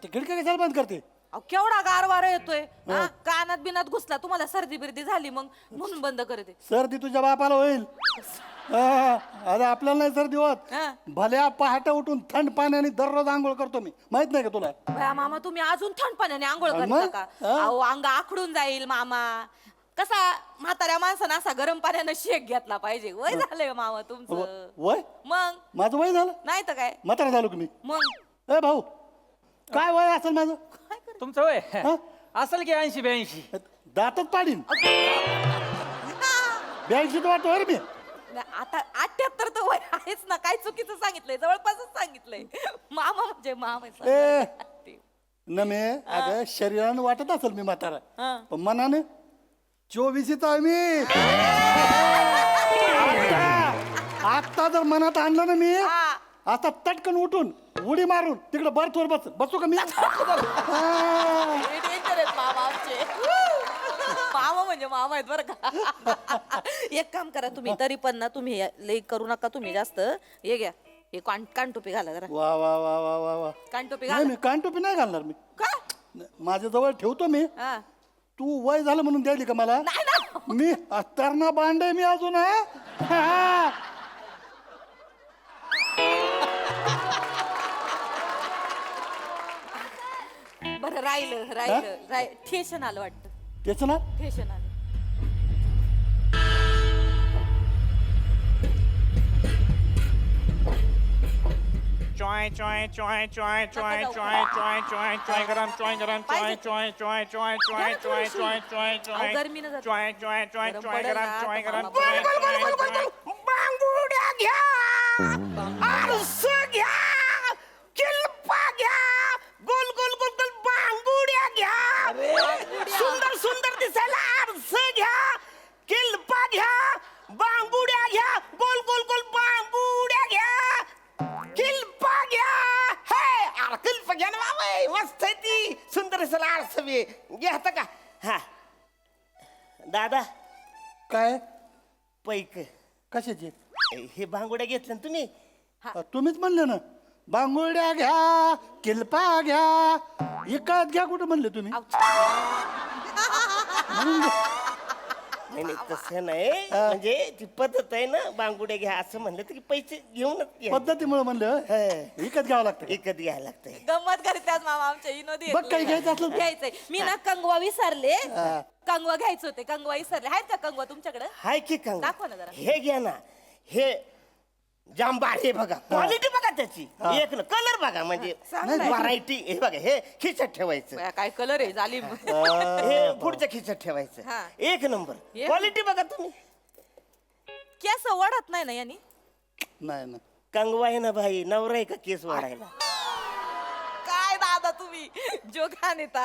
ते खिडकी कशाला बंद करते? अहो, केवढा गारवारा येतोय हा? कानात बिनात घुसला तुम्हाला सर्दी बिर्दी झाली मग म्हणून बंद करते. सर्दी तुझ्या बापाला होईल. अरे आपल्याला नाही सर्दी होत. हा. भल्या पहाटे उठून थंड पाण्याने दररोज आंघोळ करतो मी, माहित नाही का तुला? बया मामा तुम्ही अजून थंड पाण्याने आंघोळ मग? करता का? हा. अहो अंग आखडून जाईल मामा. कसा म्हाताऱ्या माणसानं असा गरम पाण्यानं शेक घेतला पाहिजे. वय झालंय मामा तुमचं. वय मग माझं वय झालं? नाही तर काय म्हातारा झालो की मी? मग ए भाऊ, काय वय असेल माझं? काय कर तुमचं वय हा? असेल की 80-82. दातच पाडीन. 82 तर वाटतो रे मी. आता 78 तर वय आहेच ना. काय चुकीचं सांगितलंय, जवळपासच सांगितलंय. मामा म्हणजे मामा आहे ए. ते. नमे अगं शरीरानं वाटत असेल मी म्हातारा, हा. पण मनाने 24 आहे मी. आता जर मनात आणलं ना मी, हा. आता तटकन उठून उडी मारून तिकडे बर्थवर बसू का मी? हे danger आहेत मामा आमचे. मामा म्हणजे मामा आहेत बरं का. एक काम करा तुम्ही, तरी पण ना तुम्ही लई करू नका तुम्ही जास्त. हे घ्या, हे कानटोपी घाला जरा. वा वा वा वा वा वा. कानटोपी नाही घाला. मी कानटोपी नाही घालणार मी. का? माझ्या जवळ ठेवतो मी. हा. तू वय झालं म्हणून द्यायली का मला? नाही ना. मी अत्तरणा बांडे मी अजून. हा. बरं ठेशन आलं वाटतं. त्याच ना ठेशन आलं. चॉय चॉय चॉय चॉय चॉय चॉय चॉय चॉय चॉय गरम चॉय गरम चॉय चॉय चॉय चॉय चॉय चॉय चॉय चॉय चॉय गरमीनं जातं. चॉय चॉय चॉय गरम चॉय पडेल गरम ना, चॉय तर गरम मामा चॉय बोल, चॉय चॉय. बांगुड्या घ्या, आरस घ्या, किल्पा घ्या, गोल गोल गोल गोल बांगुड्या घ्या. सुंदर सुंदर दिसायला आरस घ्या, किल्पा घ्या, बांगुड्या घ्या, गोल गोल गोल बांगुड्या घ्या, किल्पा घ्या. हे अरे किल्पा घ्या ना बाबा, मस्त आहे ती. सुंदर दिसायला आरस बी घेता का? हा दादा, काय पैक कशाचे? हे बांगुड्या घेतल्या ना तुम्ही? तुम्हीच म्हणले ना, बांगुड्या घ्या, किल्पा घ्या. एकाच घ्या कुठं म्हणले तुम्ही? नाही नाही तसं नाही, म्हणजे ती पद्धत आहे ना, बांगुड्या घ्या असं म्हणलं तर की पैसे घेऊनच घ्या. पद्धतीमुळे म्हणलं विकत घ्यावं लागतं. विकत घ्यायला लागतंय. गंमत करतात मामा आमच्या विनोदी बघ काही घ्यायचं असलं तर. घ्यायचंय. मी ना कंगवा विसरले. कंगवा घ्यायचे होते, कंगवा विसरले. आहेत का कंगवा तुमच्याकडे? हाय की का? दाखवा ना जरा. हे घ्या ना, हे जांबार हे बघा, क्वालिटी बघा त्याची एक ना, कलर बघा म्हणजे चांगलं आहे. व्हरायटी. हे बघा, हे खिचत ठेवायचं, बया, काय कलर आहे झाली. हे पुढच्या खिचत हा. ठेवायचं. एक नंबर हे? क्वालिटी बघा तुम्ही. केस वडत नाही ना यांनी? नाही ना. कंगवा आहे ना भाई, नवरा आहे का केस वाढायला? काय दादा तुम्ही जोगा नेता.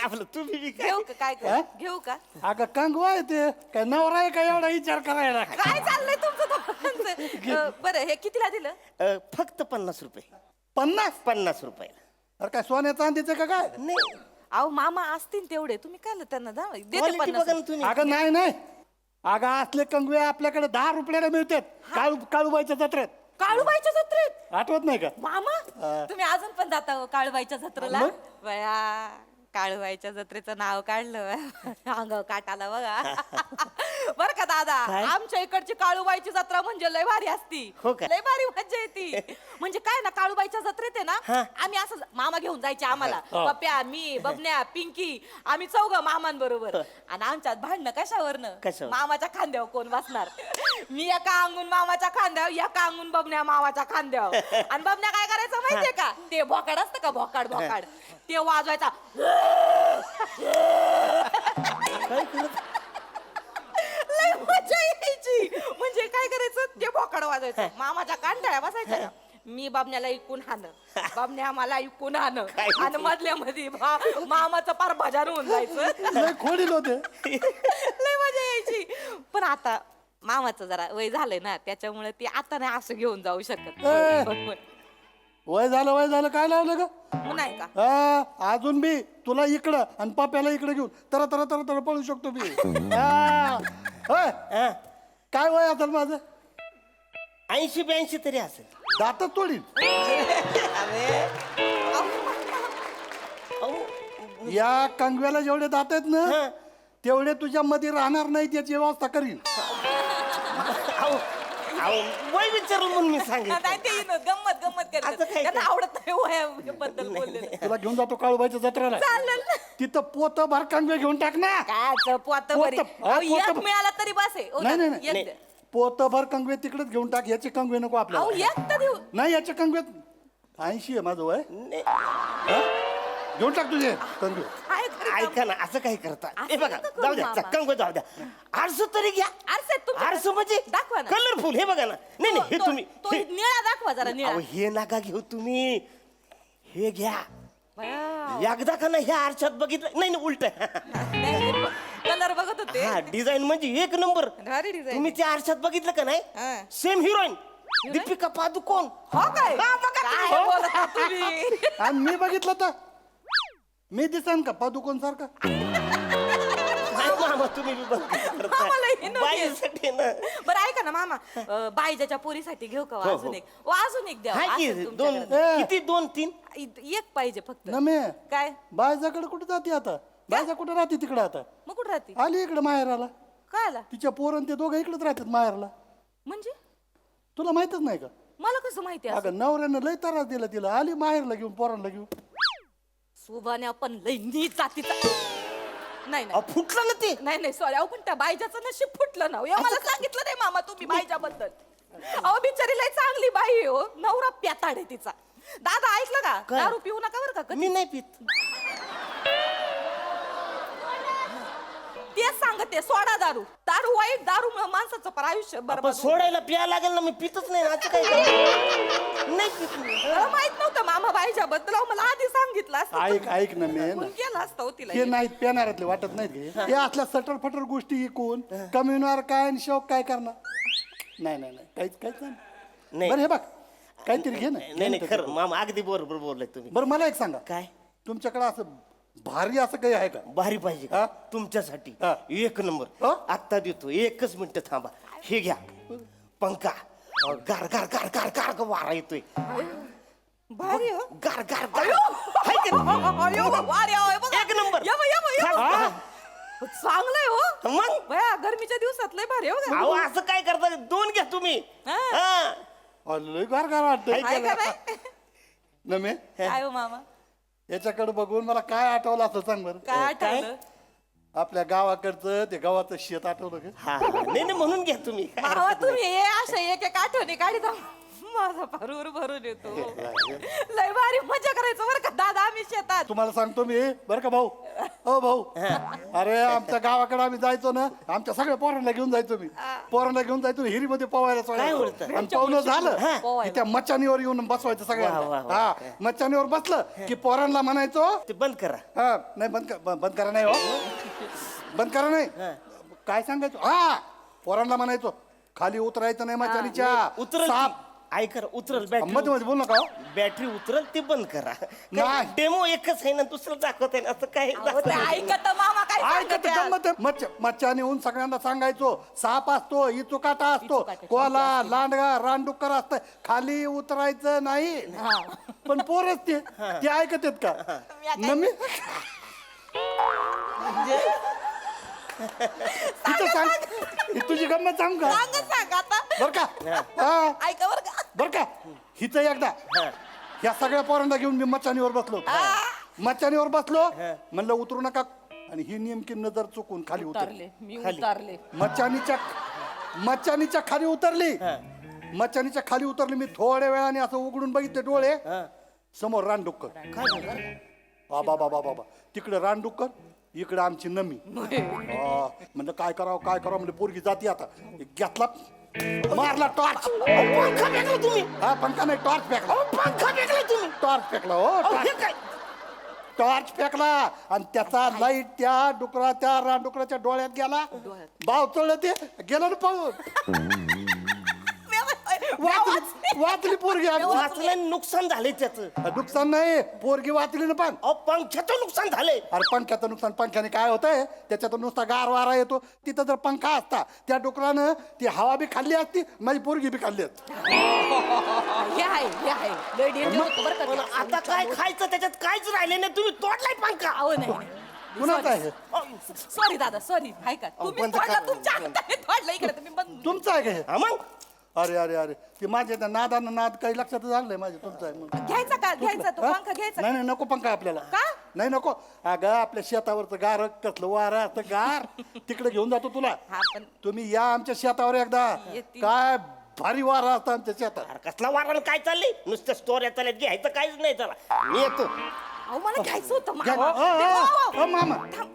आपलं तुम्ही बी काय घेऊ का काय हा? घेऊ का? अगं कंगवा आहे ते, काय नवरा आहे का एवढा विचार करायला? काय चाललंय तुमचं दोघांचं? बरं हे कितीला दिलं? फक्त 50 रुपये. 50? 50 रुपयाला. अरे काय सोन्या चांदीचं का काय? नाही अहो मामा असतील तेवढे, तुम्ही काय त्यांना देते क्वालिटी 50. बघा ना तुम्ही. अगं नाही नाही, अगं असले कंगवे आपल्याकडे 10 रुपयाला मिळतात काळूबाईच्या जत्रेत. काळूबाईच्या जत्रेत? आठवत नाही का? मामा तुम्ही अजून पण जाता हो काळूबाईच्या जत्रेला? मग? बया काळूबाईच्या जत्रेचं नाव काढलं अंगावर काटाला बघा. बर का दादा, काय? आमच्या इकडची काळूबाईची जत्रा म्हणजे लय भारी असती. हो का? लय भारी मजा येते. म्हणजे काय ना, काळूबाईच्या जत्रेत आहे ना, हा. आम्ही असं मामा घेऊन जायचे आम्हाला. पप्प्या, मी, बबन्या, पिंकी, आम्ही चौघ मामांबरोबर. आणि आमच्यात भांडणं कशावरनं? कशावर? मामाच्या खांद्यावर कोण बसणार. मी एका अंगून मामाच्या खांद्यावर, एका अंगून बबन्या मामाच्या खांद्यावर. आणि बबन्या काय करायचं माहितीये का? ते भोकाड असतं का, भोकाड भोकाड, ते वाजवायचा. काय करत? लय मजा यायची. म्हणजे काय करायचं, ते भोकाड वाजवायचं, मामाच्या कांठाळ्या बसायच्या. मी बाबण्याला इकून हाणं, बाबण्या मला इकून हाणं, आणि मधल्या मध्ये मामाचं पार भजन होऊन जायचं. लय खोडील होते. लय मजा यायची. पण आता मामाचं जरा वय झालंय ना, त्याच्यामुळे ती आता नाही असं घेऊन जाऊ शकत. ए. वय झालं काय लावलं का? नाही का? अजून बी तुला इकडं आणि पाप्याला इकडे घेऊन तर तर तर तर पळू शकतो मी. हा. होय. हा. काय वय असेल माझं? 80-82 तरी असेल. दातच तोडीन. अहो, या कंगव्याला जेवढे दात आहेत ना हा. तेवढे तुझ्या मध्ये राहणार नाहीत याची व्यवस्था करीन. अहो, अहो, वय विचारलं म्हणून मी सांगितलं. नाही ते गंमत गंमत असं करतात काय त्यांना काय? आवडत नाही वयाबद्दल बोललेलं. तुला घेऊन जातो काळूबाईच्या जत्रेला. चालेल ना. तिथं पोत भर कंगवे घेऊन टाक ना. काय पोत बरी पोतं- हा, एक पोतं- मिळाला तरी बस आहे. ओ, नाही नाही एक नाही द्या. पोतभर कंगवे तिकडेच घेऊन टाक. याचे कंगवे नको अहो आपल्याला. एक तर देऊ. नाही याचे कंगवे 80 आहे माझं वय. नाही, हा? घेऊन टाक तुझे कंगवे. काय खरं काम? ऐका ना असं काही करता असं हे बघा नका करू जाऊ द्या मामा. कंग जाऊ द्या आरसं तरी घ्या. आरसे तुमच्याकडे- आरसं म्हणजे दाखवा ना. कलरफुल हे बघा ना. नाही नाही हे तो- तुम्ही तो हे- निळा दाखवा जरा निळा. अहो, हे नका घेऊ तुम्ही हे घ्या. बया. एकदा का नाही ह्या आरशात बघितलं नाही नाही उलट कलर बघत होते. हा डिझाईन म्हणजे एक नंबर. भारी डिझाईन. तुम्ही त्या आरशात बघितलं का हा. नाही सेम हिरोईन दीपिका पादुकोण. हो काय? हा, बघा काय तुम्ही. बोलता तुम्ही? आणि मी बघितलं तर मी दिसन का पादुकोण सारखा. काय मामा तुम्ही बी बघ आम्हाला हे नव्हते. बाईसाठी ना बरं ऐका ना मामा बायजाच्या पोरीसाठी घेऊ का हो, अजून हो. एक अजून एक द्या हाय की असेल दोन तुमच्याकडे. किती 2-3 एक पाहिजे फक्त नमे काय बायजाकडे कुठे जाते आता. बायजा कुठे राहते तिकडे आता. मग कुठं राहते आली इकडे माहेराला. काय आला तिच्या पोरं आणि ते दोघं इकडेच राहतात माहेरला. म्हणजे तुला माहितच नाही का. मला कसं माहिती असं? अगं नवऱ्यानं लय त्रास दिला तिला. आली माहेरला घेऊन पोरांना घेऊन. सुभाने आपण लई नीच जातीचा नाही अहो, नाही फुटलं ना ते नाही नाही सॉरी अहो पण त्या बाईजाचं नशीब फुटलं ना हो. हे मला सांगितलं नाही मामा तुम्ही बाईच्या बद्दल अहो बिचारी लई चांगली बाई आहे हो नवरा प्याताड आहे तिचा दादा ऐकलं का काय? दारू पिऊ नका बरं का कधी. मी नाही पित तेच सांगते सोडा दारू दारू वाईट दारू माणसाचं पर आयुष्य आपण बरोबर सोडायला प्यायला लागेल ना मी पितच नाही ना असं काय नाही पित मी. माहित नव्हतं मामा बाईच्या बद्दल अहो, मला आधी सांगितलं असतं ऐक ऐक ना मी फोन केला असता हो तिला हे नाहीत पेनारातले वाटत नाहीत हे. हे असल्या सटर फटर गोष्टी ऐकून कमी काय आणि शौक काय करणार. नाही नाही नाही काहीच काहीच नाही. नाही. बरं हे बघ काहीतरी घे ना. नाही नाही खरं मामा अगदी बरोबर बोललाय तुम्ही. बरं मला एक सांगा काय तुमच्याकडे असं भारी असं काही आहे का. भारी पाहिजे हा? का तुमच्यासाठी हा. एक नंबर हा? आत्ता देतो एकच मिनिट थांबा हे घ्या पंखा गार गार गार गार गार ग वारा येतोय भारी हो गार गार गार हाय का नाही? अयो, वारे, अयो, बघा. एक नंबर. या बा, या बा, या बा. हा? चांगलंय हो मग बया गरमीच्या दिवसात लय भारी हो अहो असं काय करता 2 घ्या तुम्ही हा. हा. लय गार गार वाटतंय काय का नाही? नमे काय हो मामा याच्याकडे बघून मला काय आठवलं असं सांग बरं. काय आठवलं आपल्या गावाकडचं ते गावाचं शेत आठवलं का. हा नाही नाही म्हणून घ्या तुम्ही काय मामा हरकत नाही. तुम्ही हे अशा एक एक आठवणी काढिता माझा भरूर भरून येतो लय भारी मजा करायचं बरं का दादा आम्ही शेतात तुम्हाला सांगतो मी बरं का भाऊ. हो भाऊ अरे आमच्या गावाकडे आम्ही जायचो ना आमच्या सगळ्या पोरांना घेऊन जायचो मी. पोरांना घेऊन जायचो हिरीमध्ये पोवायला सोडायचो. बोलता? आणि पोवणं झालं पोवायला. की त्या मचानीवर येऊन बसवायचं वा, वा, सगळ्यांना. वा. हा मचानीवर बसलं की पोरांना म्हणायचो ते बंद करा हा नाही बंद करा नाही हो बंद करा नाही काय सांगायचो हा पोरांना म्हणायचो खाली उतरायचं नाही मचानीच्या उतरल साप ऐका उतरल मध्ये बॅटरी मध्ये बोल नका हो. बॅटरी उतरल ते बंद करा नाही. डेमो एकच आहे ना दुसरं दाखवत आहे ना असं काय अहो, ते ऐकत मामा काय ऐकत सांगत गंमत मच्छाने येऊन सगळ्यांना सांगायचो साप असतो इचुकाटा असतो इचुकाटा. कोला लांडगा रानडुक्कर असतं खाली उतरायचं नाही पण पोरच ते ऐकत आहेत का नमी तिथं सांग ही तुझी गंमत सांग का सांग आता बर का हा ऐका बरं का बर का हिचं एकदा ह्या सगळ्या पोरांना घेऊन मी मचानीवर बसलो मचानीवर बसलो म्हणलं उतरू नका आणि ही नेमकी नजर चुकून खाली उतरली मी उतारले मचानीच्या खाली उतरली मचानीच्या खाली उतरली मी थोड्या वेळाने असं उघडून बघितले डोळे समोर रानडुक्कर बाबा बाबा बाबा तिकडे रानडुक्कर इकडे आमची नमी म्हणलं काय करावं म्हणजे पोरगी जाती आता घेतला मारला टॉर्च पंखा फेकला तुम्ही हा पंखा नाही टॉर्च फेकला पंखा फेकला तुम्ही टॉर्च फेकला हो हे काय टॉर्च फेकला आणि त्याचा लाईट त्या डुकराच्या रानडुकराच्या डोळ्यात गेला बाव चढलं ते गेलं ना पळून वाचली पोरगी आमची. वाचलं नुकसान झालंय त्याचं. नुकसान नाही, पोरगी वाचली ना पण. अहो पंख्याचं नुकसान झालंय. अरे पंख्याचं नुकसान, पंख्याने काय होतंय त्याच्यातून नुसता गार वारा येतो. तिथं जर पंखा असता त्या डुकरानं ती हवा बी खाल्ली असती, माझी पोरगी बी खाल्ली असती. हे आहे लय danger होतं बरं का पण ते. आता काय खायचं त्याच्यात काहीच राहिले नाही. तुम्ही तोडलाय पंखा. अहो नाही कुणाचं आहे? सॉरी दादा सॉरी आहे का तुम्ही बंद तोडला, कर. तुमच्या हाताने तोडला. इकडे तुम्ही बंद. तुमचं आहे का हे? हा मग अरे अरे अरे ते माझ्या त्या नादानं नाद काही लक्षात झालंय माझ्या. तुमचं आहे म्हणून. घ्यायचा का घ्यायचा तो हा? पंखा घ्यायचा नाही नाही नको पंखा आपल्याला. का? नाही नको. अगं आपल्या शेतावरचं गार कसलं वारा असतं गार, तिकडे घेऊन जातो तुला. हा पण तुम्ही या आमच्या शेतावर एकदा. येतील. काय भारी वारा असतं आमच्या शेतात. अरे कसला वारण काय चाललंय. नुसतं स्टोऱ्या चालत घ्यायचं काहीच नाही. चला मी येतो. अहो मला घ्यायचं होतं घ्या- मामा. अ, ते अ, वाव. अ, मामा थांब.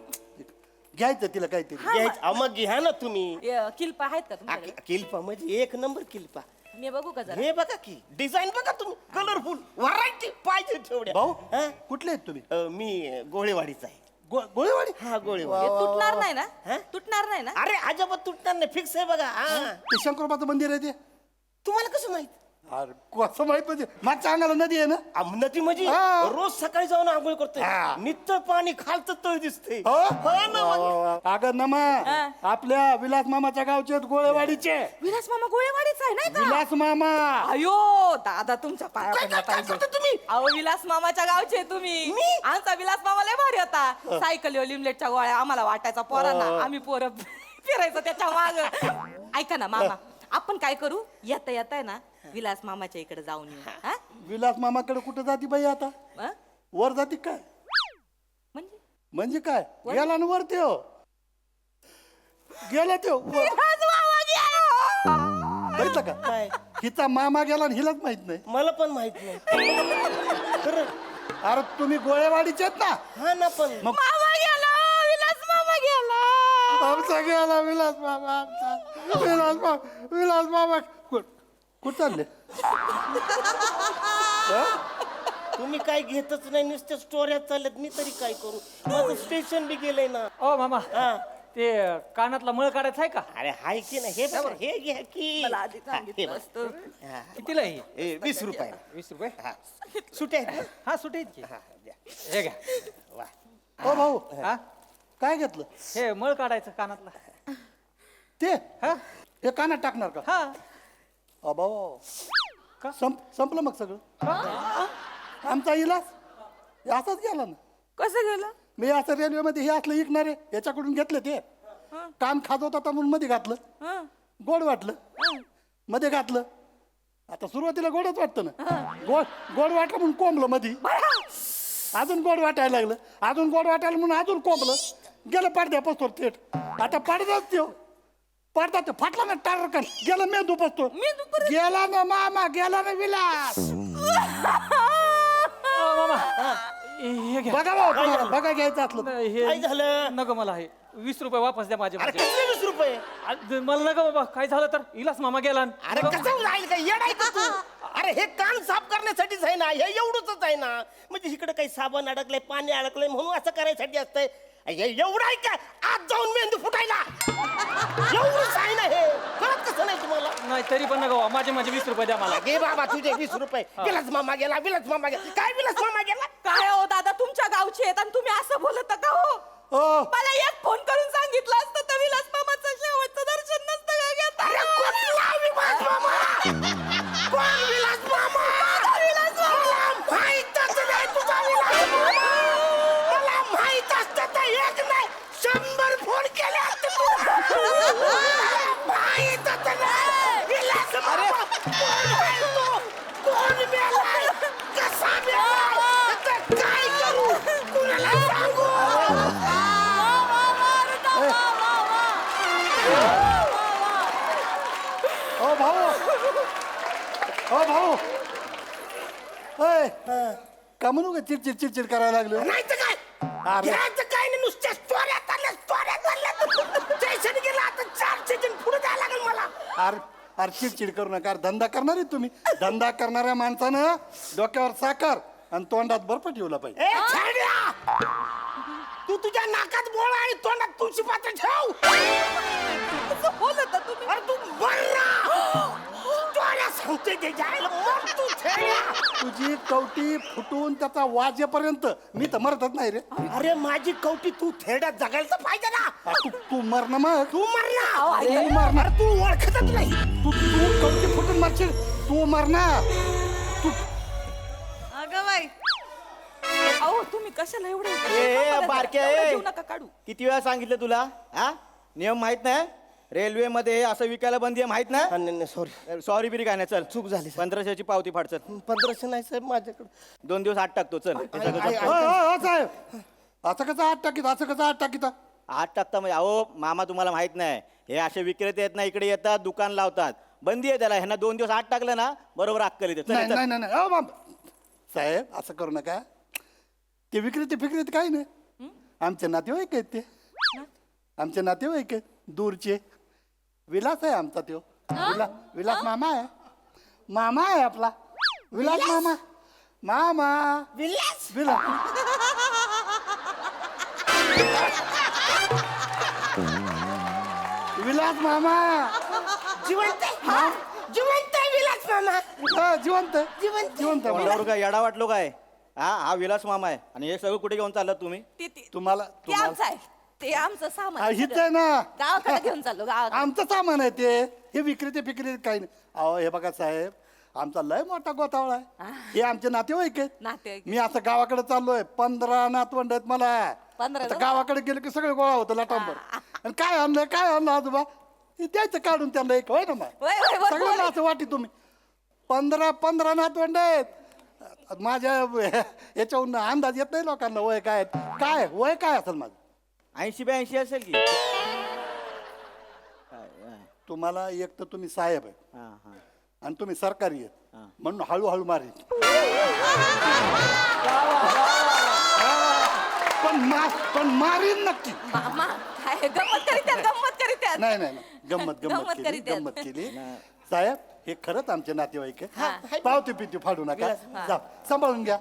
घ्यायचं तिला काहीतरी. घ्यायचं. अहो, मग घ्या ना तुम्ही. किल्पा आहेत का तुमच्याकडे? किल्पा म्हणजे एक नंबर किल्पा. मी बघू का जरा? हे बघा की डिझाईन बघा तुम्ही. कलरफुल व्हरायटी पाहिजे तेवढ्या. भाऊ हा? कुठले आहेत तुम्ही? मी गोळेवाडीचा आहे. गोळेवाडी. हा गोळेवाडी. हे तुटणार नाही ना? हा? तुटणार नाही ना? अरे अजिबात तुटणार नाही. फिक्स आहे बघा. हा. ते शंकरोबाचं मंदिर आहे ते. तुम्हाला कसं माहित? अरे कसं माहित म्हणजे मागच्या अंगाला नदी आहे ना. नदी म्हणजे हा. रोज सकाळी जाऊन आंघोळ करतोय. हा. नित्य पाणी खालचं तळ दिसते. हो? ना मग. अगं नमा हा. आपल्या विलास मामाच्या गावचे आहेत गोळेवाडीचे. विलास मामा गोळेवाडीचा आहे नाही का? विलास मामा. अयो दादा तुमच्या पाया काय- पडला काय- काय पाहिजे. करता तुम्ही? अहो विलास मामाच्या गावचे तुम्ही. मी? आमचा विलास मामा लय भारी होता. सायकल लिमलेटच्या गोळ्या आम्हाला वाटायचा पोरांना. आम्ही पोरं फिरायचं त्याच्या माग. ऐका ना मामा, आपण काय करू, येता येता ना विलास मामाच्या इकडे जाऊन येऊ. हा? विलास मामाकडे कुठं जाती बाई आता? हा? वर जाती काय? म्हणजे म्हणजे काय गेला ना वर त्यो. गेला त्यो वर. विलास मामा गेला. बघितलं का? काय? हिचा मामा गेला आणि हिलाच माहित नाही. मला पण माहित नाही. खरं. अरे तुम्ही गोळेवाडीचे आहेत ना. हा ना पण मग मामा गेला. विलास मामा गेला. आमचा गेला विलास मामा. आमचा विलास मामा. विलास मामा कुठं चालले? तुम्ही काय घेतच नाही. नुसत्या स्टोऱ्या चालल्यात. मी तरी काय करू. माझं स्टेशन बी गेलंय ना. ओ मामा हा. ते कानातला मळ काढायचा आहे का? अरे हाय की नाही. हे बघा, हे घ्या की. मला आधी हा, हे सांगितलं बघा. असतं. हा. कितीला आहे ही? 20 रुपये. 20 रुपये हा. सुट्या आहेत ना? हा सुटे आहेत की. हा, द्या. हे घ्या वा. ओ भाऊ हा काय घेतलं हे मळ काढायचं कानातला. ते? हा हे कानात टाकणार का? हा अबाव का? संपलं मग सगळं. आमचा इलाज हे असाच गेला ना. कसं गेलं? मी असं रेल्वेमध्ये हे असलं ऐकणारे याच्याकडून घेतलं ते. कान खात होता म्हणून मध्ये घातलं. हं. गोड वाटलं मध्ये घातलं. आता सुरुवातीला गोडच वाटतं ना. गोड वाटलं म्हणून कोंबलं मध्ये. अजून गोड वाटायला लागलं. अजून गोड वाटायला म्हणून अजून कोंबलं. गेलं पडद्या पसतो थेट. आता पडदाच त्यो पडदा ते फाटला ना टारकन. गेला मेंदू पसतो. मेंदू परत? गेला ना मामा. गेला ना विलास. ओ मामा हे घ्या. बघा भाऊ तुम्हाला बघा घ्यायचं असलं तर. हे काय झालं? नको मला हे 20 रुपये वापस द्या माझे अरे माझे. कसले 20 रुपये? मला नका बाबा. काय झालं तर इलास मामा गेला. अरे कसं राहील का? येड आहे का तू? अरे हे कान साफ करण्यासाठीच आहे ना. हे एवढंच आहे ना. म्हणजे इकडे काही साबण अडकलंय, पाणी अडकलंय म्हणून असं करायसाठी असतंय. हे एवढं आहे का? आज जाऊन मेंदू फुटायला. एवढंच आहे ना हे. कळत कसं नाही तुम्हाला? नाही तरी पण नका बाबा. माझे 20 रुपये द्या मला. घे बाबा तुझे 20 रुपये. विलास मामा गेला. विलास मामा गेला. काय विलास मामा गेला? काय हो दादा तुमच्या गावचे आहेत आणि तुम्ही असं बोलत का हो? ओ मला एक फोन करून सांगितलं असतं तर विलास मामाचं शेवटचं दर्शन नसतं का घेता. अरे कुठला विलास मामा? कोण विलास मामा? विलास मामा. मला माहीतच नाही तुझा विलास मामा. मला माहित असतं तर एक नाही 100 फोन केले असते तुला. मला माहीतच नाही. विलास मामा. कोण आहे तो? कोण मेलाय? कसा मेलाय? आता काय करू? कुणाला सांगू? ओ भाऊ. ओ भाऊ. ओय का म्हणू का चिडचिड चिडचिड करायला लागलो. नाही तर काय? अरे. घ्यायचं काय नाही. नुसत्या स्टोऱ्या चालल्या. स्टेशन गेला आता 4 सीजन पुढे जायला लागेल मला. अरे अरे चिडचिड करू नका. धंदा करणार आहे तुम्ही. धंदा करणाऱ्या माणसानं डोक्यावर साखर आणि तोंडात बर्फ ठेवला पाहिजे. ए छाड्या! तू तुझ्या नाकात बोळ आणि तोंडात तुळशी पात्र ठेव. असं बोलत तुम्ही. अरे तू बर्रा! स्टोऱ्या सांग. ते जायला मग तू थेड्या. तुझी कवटी फुटून त्याचा वाजेपर्यंत मी तर मरतच नाही रे. अरे माझी कवटी तू थेड्यात जगायला तर पाहिजे ना. तू मर ना मग. तू मर ना. तू मर ना. अरे तू ओळखतच नाही. तू कवटी फुटून मरशील. तू मर ना. तू अगं बाई अहो तुम्ही कशाला एवढे बारक्या एवढं जीव नका काढू. किती वेळा सांगितलं तुला हा नियम माहित नाही रेल्वे मध्ये असं विकायला बंदी आहे माहित नाही नाही सॉरी. सॉरी बिरी काय नाही चल चूक झाली. 1500ची पावती फाड चल 1500 नाही साहेब माझ्याकडे. 2 दिवस आत टाकतो चल हे सगळं जप्त. साहेब असं कसं आत टाकीत असं कसं आत टाकीत. आत टाकता म्हणजे अहो मामा तुम्हाला माहित नाही हे असे विक्रेते आहेत ना इकडे येतात दुकान लावतात बंदी आहे त्याला ह्यांना 2 दिवस आत टाकलं ना बरोबर अक्कल येते चल, नाही चल. नाही नाही नाही. अहो, साहेब असं करू नका. ते विक्रेते काही नाही आमचे नातेवाईक आहेत ते. आमचे नातेवाईक आहेत दूरचे. विलास आहे आमचा त्यो. विलास मामा आहे. मामा आहे आपला विलास मामा. मामा विलास. विलास विलास मामा. जिवंत आहे. जिवंत आहे विलास मामा. हा, जिवंत आहे. जिवंत. जिवंत आहे. तोंडावर काय येडा वाटलो काय हा विलास मामा आहे आणि हे सगळं कुठे घेऊन चाललं तुम्ही तुम्हाला ते आमचं आहे ते आमचं सामान हा, आहे हिच सगळं. आहे ना. गावाकडे घेऊन चाललो गावाकडे. आमचं सामान आहे ते. हे विक्रेते काही नाही. अहो हे बघा साहेब आमचा लय मोठा गोतावळा आहे. हे आमचे नातेवाईक आहेत. नातेवाईक. मी असं गावाकडे चाललोय 15 नातवंड आहेत मला. 15 आता गावाकडे गेलो की सगळे गोळा होतं लाटांबर. आणि काय आणलं आजोबा हे द्यायचं काढून त्यांना एक होय ना मग. वय, वय, वय, सगळ्यांना वय. असं वाटी तुम्ही 15 नातवंड आहेत. माझ्या याच्याहून अंदाज येत नाही लोकांना वय काय काय वय काय असेल माझं. 80-82 असेल की तुम्हाला एक तर तुम्ही साहेब आहे हा हा आणि तुम्ही सरकारी आहेत म्हणून हळूहळू मारीन. पण मारीन नक्की. मामा काय गंमत करीत आहेत. नाही नाही नाही. गंमत करीत आहेत. गंमत केली साहेब. हे खरंच आमचे नातेवाईक आहे. पावती पिती फाडू नका. जा सांभाळून घ्या.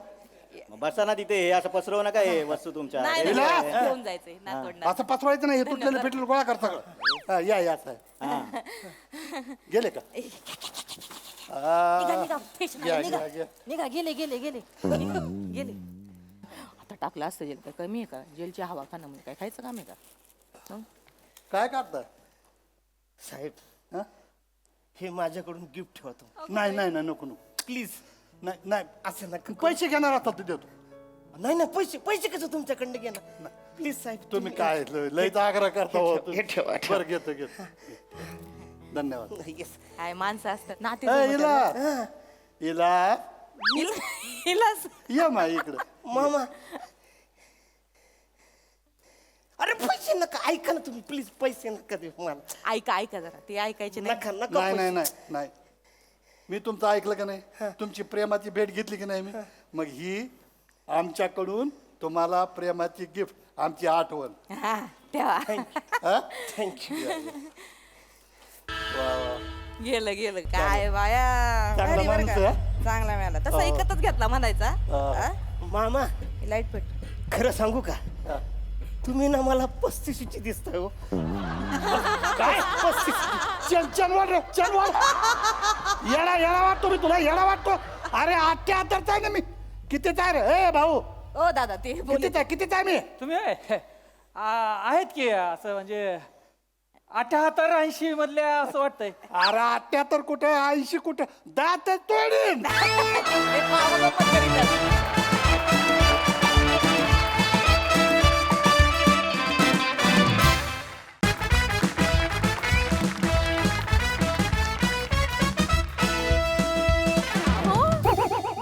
मग बसा ना तिथे हे असं पसरवू नका हे वस्तू तुमच्या नाही, हे- नाही, विलास. घेऊन जायचंय नातवंडाला. असं पचवायचं नाही. हे तुटलेलं फेटलेलं गोळा कर सगळं. हा, या साहेब. गेले का निघा, स्टेशन या, आलं, निघा. या, या. निघा गेले आता टाकलं असतं जेल काय कमी आहे का जेलची हवा खाण्यामध्ये काय खायचं काम आहे का हं? काय करताय साहेब हा? हे माझ्याकडून गिफ्ट ठेवतो. नाही नाही नाही नको नको. प्लीज. नाही नाही असं नका. पैसे घेणार असतात ते देतो. नाही ना पैसे कसं तुमच्याकडनं घेणार. प्लीज साहेब तुम्ही काय लय आग्रह करता हो. हे ठेवा, ठेवा. बरं घेतो धन्यवाद. येस. काय माणसं असतात नाते इला हिलाच ये मा इकडं. मामा. अरे पैसे नका. ऐका ना तुम्ही प्लीज. पैसे नका देऊ मला. ऐका जरा ते ऐकायचे नाही नका नका नाही नाही पैसे. नाही नाही. मी तुमचं ऐकलं का नाही. तुमची प्रेमाची भेट घेतली की नाही मी. मग ही आमच्याकडून तुम्हाला प्रेमाची गिफ्ट आमची आठवण. हा तेव्हा हा? थँक्यू. गेलं काय बाया चांगला भारी बरं माणूस का? आहे. चांगला मिळाला तसा एकतच घेतला म्हणायचा मामा लाईट पेट खरं सांगू का तुम्ही ना मला 35ची दिसताय हो. काय 35? चल वाट रे चल वाट. येडा वाटतो मी तुला. येडा वाटतो. अरे 78 आहे ना मी. कितीच आहे रे ए भाऊ. ओ दादा ते बोलले कितीच आहे मी. तुम्ही आहेत की असं म्हणजे 78-80 मधल्या असं वाटतंय. अरे 78 कुठे 80 कुठे दात तोडीन. ते मामा गप्पा करीत आहेत.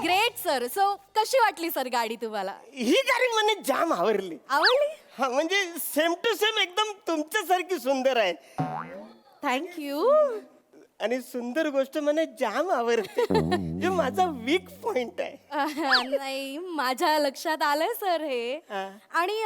Great sir. सो कशी वाटली सर गाडी तुम्हाला? ही गाडी મને जाम आवडली. आवडली? हा म्हणजे सेम टू सेम एकदम तुमच्यासारखी सुंदर आहे. थँक्यू. आणि सुंदर गोष्ट मला जाम आवडते. जो माझा वीक पॉइंट आहे. नाही माझ्या लक्षात आलंय सर हे. आणि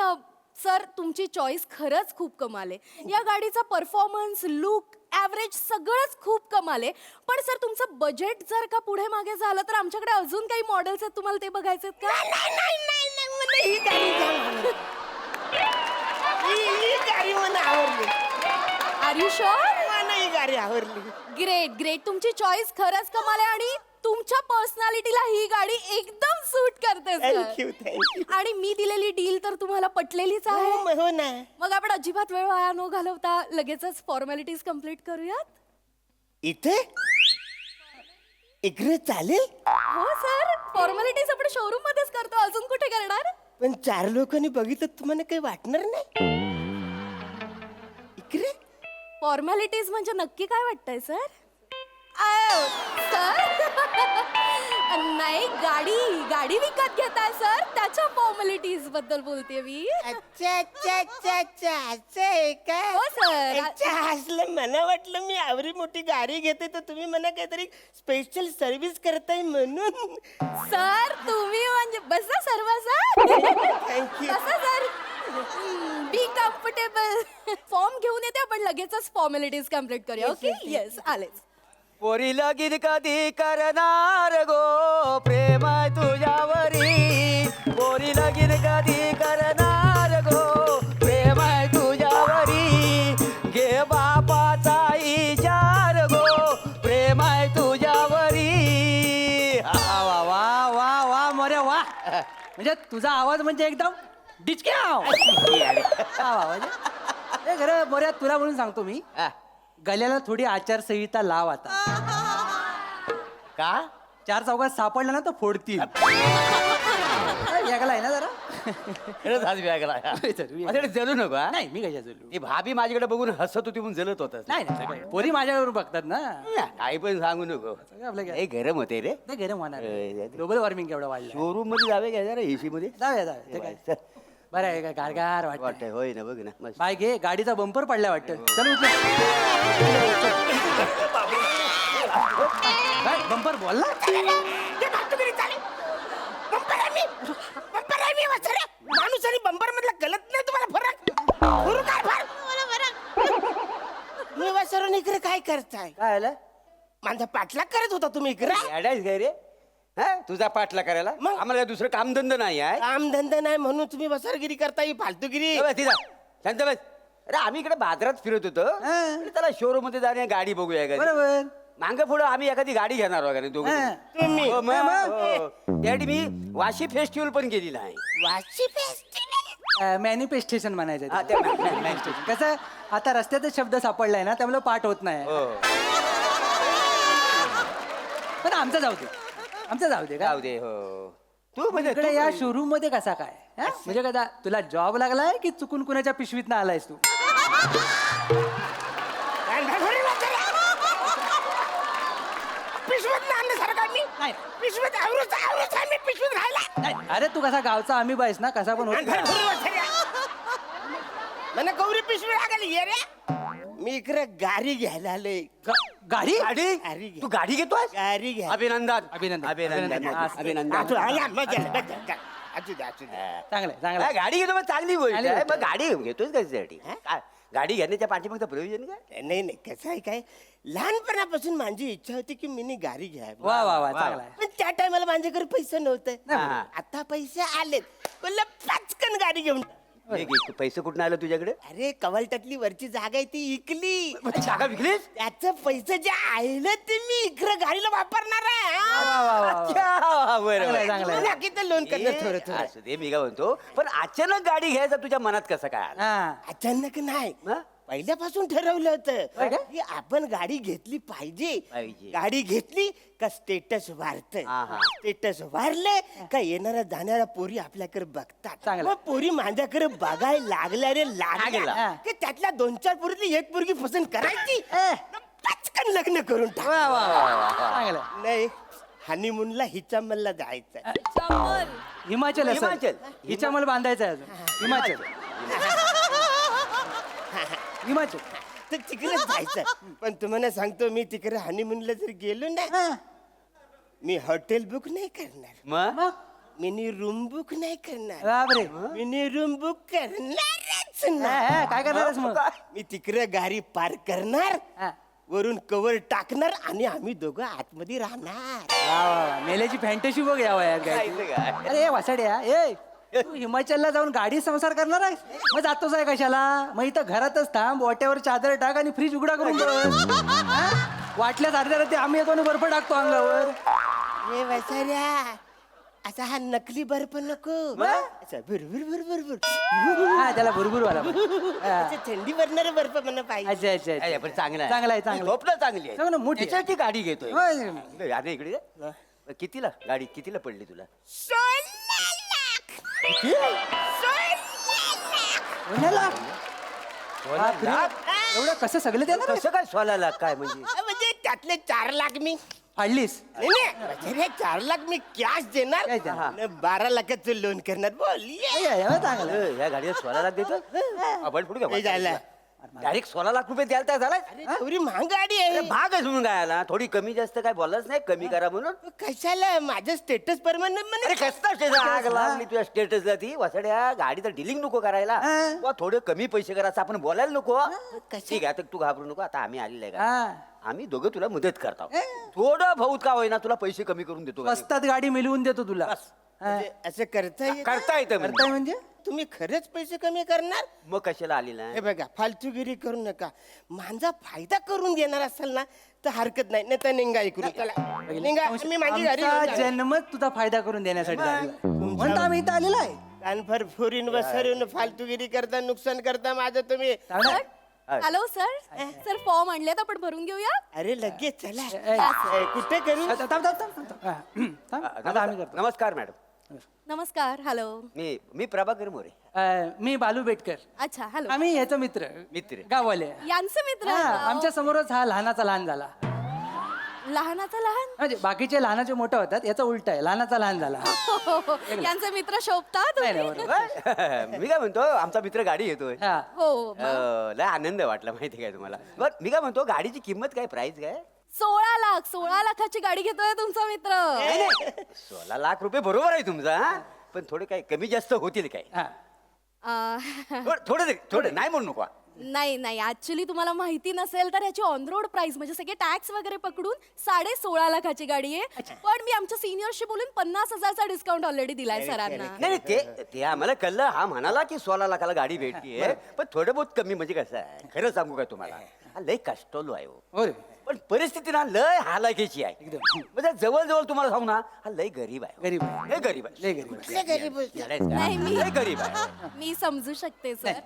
सर तुमची चॉईस खरंच खूप कमाल आहे. या गाडीचा परफॉर्मन्स लुक ॲव्हरेज सगळंच खूप कमाल आहे. पण सर तुमचं बजेट जर का पुढे मागे झालं तर आमच्याकडे अजून काही मॉडेल्स आहेत तुम्हाला ते बघायचे आहेत का? नाही मला ही गाडी जाम आवडली. ही गाडी मला आवडली. Are you sure? मला मला ही गाडी आवडली. ग्रेट ग्रेट, तुमची चॉईस खरंच कमाल आहे आणि तुमच्या पर्सनॅलिटीला ही गाडी एकदम सूट करते थँक्यू सर. थँक्यू. आणि मी दिलेली डील तर तुम्हाला पटलेलीच आहे. हो ना. मग आपण अजिबात वेळ वाया न घालवता लगेचच फॉर्मॅलिटीज कम्प्लीट करूयात. इथे इकडे चालेल. हो सर, फॉर्मॅलिटीज आपण शोरूम मध्येच करतो, अजून कुठे करणार? पण 4 लोकांनी बघितलं तुम्हाला काही वाटणार नाही. इकडे फॉर्मॅलिटीज म्हणजे नक्की काय वाटतंय सर? सर नाही, गाडी गाडी विकत घेताय सर, त्याच्या फॉर्मॅलिटीज बद्दल बोलते मी. अच्छा अच्छा अच्छा अच्छा असं आहे का? हो, सर. अच्छा, हसलं. मला वाटलं मी आवरी मोठी गाडी घेते तर तुम्ही मला काहीतरी स्पेशल सर्व्हिस करताय म्हणून. सर तुम्ही म्हणजे बसा सर्व सर. थँक्यू. बसा सर, बी कम्फर्टेबल. फॉर्म घेऊन येते, आपण लगेचच फॉर्मॅलिटीज कम्प्लीट करूया. ओके, येस आलेच. पोरी लगीन कधी करणार गो, प्रेम आहे तुझ्यावरी. पोरी लगीन कधी करणार गो, प्रेम आहे तुझ्यावरी. घे बापाचा इशार गो, प्रेम आहे तुझ्यावरी. वा वा वा वा वा मोरे वा. म्हणजे तुझा आवाज म्हणजे एकदम डिचक्या. म्हणजे खरं मोऱ्या, तुला म्हणून सांगतो मी, गल्याला थोडी आचारसंहिता लाव आता. का 4 चौकात सापडला ना तर फोडतील. यागला आहे ना जरा. खरंच हाच व्यागला माझ्याकडे जलू नको हा? नाही, मी कशा बोलू. ती भाभी माझ्याकडे बघून हसत होती म्हणून जलत होत. नाही नाही, पोरी माझ्यावर बघतात ना. काही पण सांगू नको. आपलं काय? हे गरम होते रे. ते गरम होणार. अरे, ग्लोबल वॉर्मिंग केवढं वाढलं. शोरूम मध्ये जावे का जरा एसी मध्ये जाऊया जाऊया, ते काय. बरं आहे का, गारगार वाटत. वाटतंय होय ना, बघ ना मस्त. बाय घे, गाडीचा बंपर पडलाय वाटतं. चल उचल. बंपर बोलला. माणूस आणि बंपर मधला गलत नाही तुम्हाला फरक? करू काय फरक? मी वासरून इकडे काय करताय? काय आलं माझा पाठलाग करत होता तुम्ही इकडे. येडायस काय रे? हा तुझा पाठला करायला मग? आम्हाला काय दुसरं कामधंदा नाही आहे. कामधंदा नाही म्हणून तुम्ही वसरगिरी करता, ही फालतूगिरी. ए बस, तिथं. शांत बस. अरे आम्ही इकडे बाजारात फिरत होतो. अरे त्याला शोरूम मध्ये जाणे गाडी बघूया का. बरोबर. मांग पुढं आम्ही एखादी गाडी घेणार वगैरे दोघं. हा. तुम्ही हो, मग. त्यासाठी मी वाशी फेस्टिवल पण गेलेला आहे. वाशी फेस्टिवल. मॅनिफेस्टेशन म्हणायचं हा, त्याला. ते manifestation. कसं आता रस्त्यातच शब्द सापडलाय ना, त्यामुळे पाठ होत नाही. हो. पण आमचं जाऊ दे, आमचं जाऊ दे का. जाऊ दे. हो तू म्हणजे इकडे या शोरूम मध्ये कसा काय हा? म्हणजे कदा तुला जॉब लागलाय की चुकून कुणाच्या पिशवीत ना आलायस तू. पिशवीत आणण्यासारखा मी नाही. पिशवीत आवरूच आहे मी पिशवीत राहिला. नाही, अरे तू कसा गावचा आम्ही बाईस ना, कसा पण होत नाही. मला गौरी पिशवी लागली ये रे. मी इकडे गाडी घ्यायला आलोय. गाडी. गाडी तू गाडी घेतोय. गाडी घ्या. अभिनंदन अभिनंदन. अभिनंदन अभिनंदन. अभिनंदन. चांगलंय चांगलंय. हा, गाडी घेतो मग चांगली गोष्ट चांगली आहे. गोष्ट मग गाडी घेतोय कशासाठी? काय गाडी घेण्याच्या पाठीमागचं प्रयोजन काय? नाही नाही, कसं आहे काय, लहानपणापासून माझी इच्छा होती की मी गाडी घ्यावी. वा वा वा, वा. चांगलाय. पण त्या टायमाला माझ्याकडे पैसे नव्हते. हा. आता पैसे आलेत, बोललं पचकन गाडी घेऊन. पैसे कुठून आलं तुझ्याकडे? अरे कवालटातली वरची जागा आहे ती इकली. जागा विकलीस? त्याचं पैसे जे आलं ते मी इकडे गाडीला वापरणार आहे. अच्छा, बरं, चांगलंय. बाकी तर लोन करणार थोडं थोडं. असू दे, मी काय म्हणतो, पण अचानक गाडी घ्यायचा तुझ्या मनात कसं काय आलं? हा. अचानक नाही, मग? पहिल्यापासून ठरवलं होय होतं का? की आपण गाडी घेतली पाहिजे. पाहिजे. गाडी घेतली का स्टेटस वाढत. आहा. स्टेटस वाढले का येणाऱ्या जाणाऱ्या पोरी आपल्याकडे बघतात. चांगलं. मग पोरी माझ्याकडे बघायला लागल्या रे लागल्या हा. की त्यातल्या 2-4 पोरीतली एक पोरगी पसंत करायची, पटकन लग्न करून टाक. वा वा वा, चांगलंय. नाही, हनीमूनला हिच्या मल्ला जायचं. हिमाचल असेल. हिमाचल. हिच्या मला बांधायचं आहे अजून. हिमाचल. हिमाचल. तर तिकडे जायचं. पण तुम्हाला सांगतो, मी तिकडे हनीमूनला जर गेलो ना, मी हॉटेल बुक नाही करणार, मग मिनी रूम बुक नाही करणार, बापरे. मिनी रूम बुक करणारच हा, नाही. हा, काय करणारच मग. मी तिकडे गाडी पार्क करणार, हा. वरून कवर टाकणार आणि आम्ही दोघं आतमध्ये राहणार. वा वा वा, मेल्याची फॅन्टसी बघ या वयात काय. काय? अरे वासाड्या, ए तू हिमाचलला जाऊन गाडी संसार करणार आहेस मग जातोस आहे कशाला मग इथं घरातच थांब वाट्यावर चादर टाक आणि फ्रीज उघडा करून बस हा? वाटल्यास अर्ध्या रात्री आम्ही येतो आणि बर्फ टाकतो अंगावर हे वसाऱ्या असा हा नकली बर्फ नको असा भुरभुर भुरभुर हा त्याला भुरभुर वाला थंडी भरणारा बर्फ म्हणा पाहिजे अच्छा अच्छा अच्छा. पण चांगला चांगला आहे चांगला आहे. झोपणं चांगली आहे चांगलं मोठी आहे. त्याच्यासाठी गाडी घेतोय होय. अरे इकडे ये. कितीला गाडी कितीला पडली तुला कोणाला? बापरे. एवढं कसं सगळं देणार आहे? कसं काय 16 लाख काय म्हणजे म्हणजे त्यातले 4 लाख मी फाडलीस नाही, नाही, वसाऱ्या 4 लाख मी कॅश देणार काय देणार? आणि 12 लाखाचं लोन करणार बोल ए, ए, ए, चांगलं या गाडीला 16 लाख देतो आपण पुढे हे झालं. डायरेक्ट 16 लाख रुपये द्यायला झाला एवढी महाग गाडी आहे भाग आहे म्हणून काय आला थोडी कमी जास्त काय बोललाच नाही कमी करा म्हणून कशाला माझं स्टेटस परमानंट अरे म्हणे कसला स्टेटस आग लागली तुझ्या स्टेटसला ती वसड्या गाडीचं डिलिंग नको करायला वा थोडे कमी पैसे करायचं आपण बोलायला नको ठीक आहे आता तू घाबरू नको आता आम्ही आलेले आहे का हा आम्ही दोघं तुला मदत करतो थोडं बहुत का होईना तुला पैसे कमी करून देतो स्वस्तात गाडी मिळवून देतो तुला हा. म्हणजे असं करता येतं? करता येतं करताय म्हणजे तुम्ही खरंच पैसे कमी करणार मग कशाला आलेला हे बघा फालतूगिरी करू नका माझा फायदा करून देणार असाल ना तर हरकत नाही नाही तर निघा इकडून चला निघा मी माझी घरी आमचा जन्मच तुझा फायदा करून देण्यासाठी झालेला. म्हणून तर आम्ही इथं आलेलो आहे कानफर फुरीन वसरून फालतूगिरी करता नुकसान करता माझं तुम्ही हॅलो सर सर फॉर्म आणलेत आपण भरून घेऊया अरे लगेच चला ए, कुठे करू थांब, थांब, थांब, थांब, थांब. हा, थांब. आता आम्ही करतो नमस्कार मॅडम नमस्कार हॅलो मी प्रभाकर मोरे मी बालू बेटकर अच्छा हॅलो आम्ही याचा मित्र मित्र. गाववाले यांचे मित्र हा, आहेत का? आमच्या समोरच हा लहानाचा लहान झाला लहानाचा लहान म्हणजे बाकीचे लहानाचे मोठे होतात याचा उलट आहे लहानाचा लहान झाला यांचे मित्र शोभतात नाही नाही बरोबर मी काय म्हणतो आमचा मित्र गाडी घेतोय हा हो लय आनंद वाटला माहिती काय तुम्हाला बर मी काय म्हणतो गाडीची किंमत काय प्राइस काय 16 लाखाची गाडी घेतोय तुमचा मित्र 16 लाख रुपये बरोबर आहे तुमचा हा? पण थोडे काय कमी जास्त होतील काय हा थोडं नाही म्हणू नको नाही नाही ऍक्च्युली तुम्हाला माहिती नसेल तर ह्याची ऑन रोड प्राइस म्हणजे सगळे टॅक्स वगैरे पकडून 16.5 लाखाची गाडी आहे पण मी आमच्या सिनियरशी बोलून 50,000चा डिस्काउंट ऑलरेडी दिलाय सरांना नाही ते आम्हाला कळलं हा म्हणाला की 16 लाखाला गाडी भेटतीये पण थोडं बहुत कमी म्हणजे कसं आहे खरं सांगू काय तुम्हाला हा लय कष्टलो आहे हो. हो रे पण परिस्थिती ना लय हालाकीची आहे म्हणजे जवळ तुम्हाला सांगू ना हा लय गरीब आहे गरीब आहे. लय गरीब आहे लय गरीब आहे. नाही मी लय गरीब आहे मी समजू शकते सर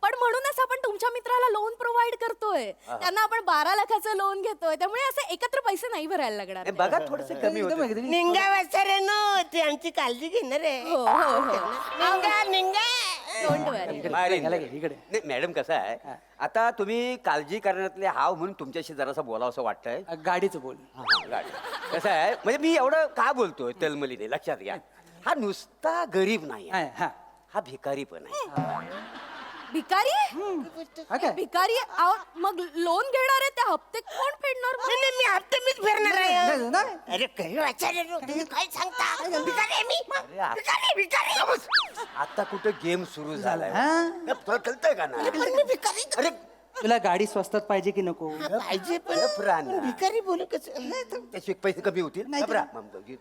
पण म्हणूनच आपण तुमच्या मित्राला लोन प्रोव्हाइड करतोय त्यांना आपण 12 लाखाचं लोन घेतोय त्यामुळे असे एकत्र पैसे नाही भरायला लागणार हे बघा थोडस कमी एकदम होतं एकदम. निघा वसऱ्यानो ते आमची काळजी घेणार आहे हो हो हो निघा निघा डोंट वरी इकडे, अरे याला घे, इकडे नाही मॅडम कसं आहे आता तुम्ही काळजी करण्यातले हाव म्हणून तुमच्याशी जरासं बोलावं असं वाटतंय गाडीचं बोल गाडी कसं आहे म्हणजे मी एवढं का बोलतोय तलमलीने लक्षात घ्या हा नुसता गरीब नाही आहे. हा हा भिकारी पण आहे भिकारी हा काय भिकारी अहो, मग लोन घेणार आहे ते हप्ते कोण फेडणार नाही, नाही, मी हप्ते मीच भरणार आहे नाही, नाही. अरे काही वसऱ्यानो तुम्ही काय सांगता भिकारी आहे मी भिकारी भिकारी आता कुठं गेम सुरू झालाय हा? तुला कळतंय का ना पण मी भिकारी अरे तुला गाडी स्वस्तात पाहिजे की नको पाहिजे पण प्राण भिकारी बोलू कसं त्याचे पैसे कमी होतील नाही घबरा.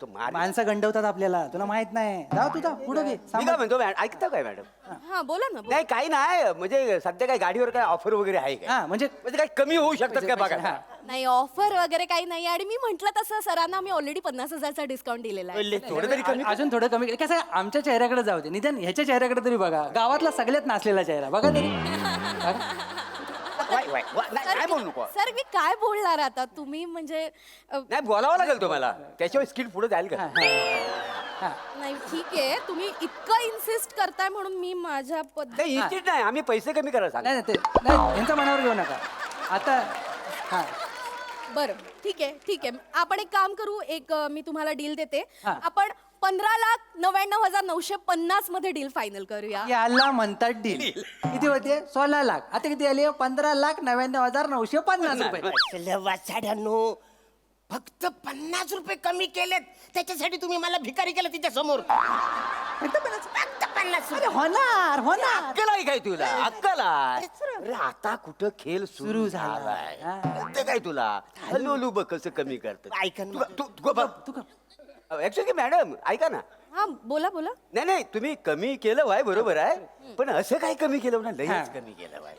तो मार माणसं गंडवतात आपल्याला तुला माहित नाही जाऊ तुझा पुढे घे मी काय म्हणतो ऐकता काय मॅडम हा बोला ना बोला. नाही काही नाही म्हणजे सध्या काय गाडीवर काय ऑफर वगैरे आहे का हा म्हणजे म्हणजे काय कमी होऊ शकतात काय बघा हा. नाही ऑफर वगैरे काही नाही आणि मी म्हंटल तसं सरांना मी ऑलरेडी 50,000चा डिस्काउंट दिलेला आहे थोडं तरी कमी अजून थोडं कमी कसं आहे, आमच्या चेहऱ्याकडे जाऊ दे निदान ह्याच्या चेहऱ्याकडे तरी बघा गावातला सगळ्यात नाचलेला चेहरा बघा तरी नाही बोलू नको सर मी काय बोलणार आता तुम्ही म्हणजे नाही बोलावं लागेल तुम्हाला त्याशिवाय स्किल पुढे जाईल का हा. नाही ठीक आहे तुम्ही इतकं इन्सिस्ट करताय म्हणून मी माझ्या नाही इन्स्टिट नाही आम्ही पैसे कमी करायला सांग नाही नाही, ते नाही यांच्या मनावर घेऊ नका आता हा बरं ठीक आहे आपण एक काम करू एक मी तुम्हाला डील देते हा. आपण 15,99,950 मध्ये डील फायनल करूया याला म्हणतात डील किती होते 16 लाख आता किती आले 15,99,950 रुपये वाचाड्यानो फक्त 50 रुपये कमी केलेत त्याच्यासाठी तुम्ही मला भिकारी केलं तिच्या समोर फक्त 50 अरे होणार अक्कल आहे काय तुला अक्कल आहे अरे आता कुठं खेळ सुरू झालाय हा. कळतं काय तुला हलू बघ कसं कमी करत ऐका ना. ऍक्च्युली मॅडम ऐका ना हा बोला बोला. नाही नाही तुम्ही कमी केलं वाय बरोबर आहे पण असं काय कमी केलं ना लयच कमी केलं वाय.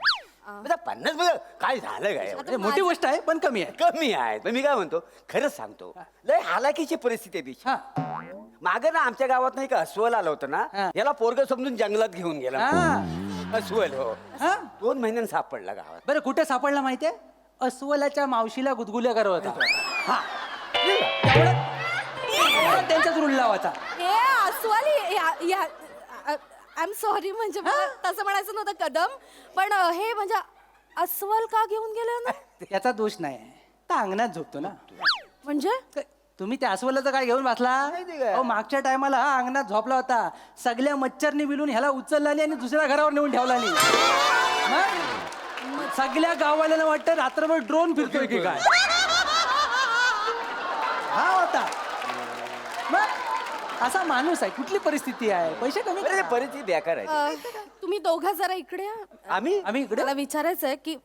आता 50 बघा काय झालं काय आता म्हणजे मोठी गोष्ट आहे पण कमी आहे. कमी आहे पण मी काय म्हणतो खरंच सांगतो लय हालाकीची परिस्थिती आहे बिचारी. हा मागे ना आमच्या गावात नाही का अस्वल आलं होतं ना हा. याला पोरग समजून जंगलात घेऊन गेला हा. अस्वल हो हा 2 महिन्यांनी सापडला गावात. बरं कुठे सापडला माहितीये अस्वलाच्या मावशीला गुदगुल्या करत होता. हा एवढं त्यांच्याच रुळला होता. हे अस्वल आय एम सॉरी म्हणजे मला तसं म्हणायचं नव्हतं कदम पण हे म्हणजे अस्वल का घेऊन गेलं ना याचा दोष नाही तर अंगणात झोपतो ना. म्हणजे तुम्ही त्या अस्वलाचं काय घेऊन बसला अहो मागच्या टायमाला हा अंगणात झोपला होता सगळ्या मच्छरनी मिळून ह्याला उचलला आणि दुसऱ्या घरावर नेऊन ठेवला नाही. मग सगळ्या गाववाल्याला वाटतं रात्रभर ड्रोन फिरतोय की काय. हा होता मग असा माणूस आहे कुठली परिस्थिती आहे पैसे कमी बरं, ते परिस्थिती बेकार आहे. तुम्ही दोघं जरा इकडे या. आम्ही इकडे मला विचारायचंय की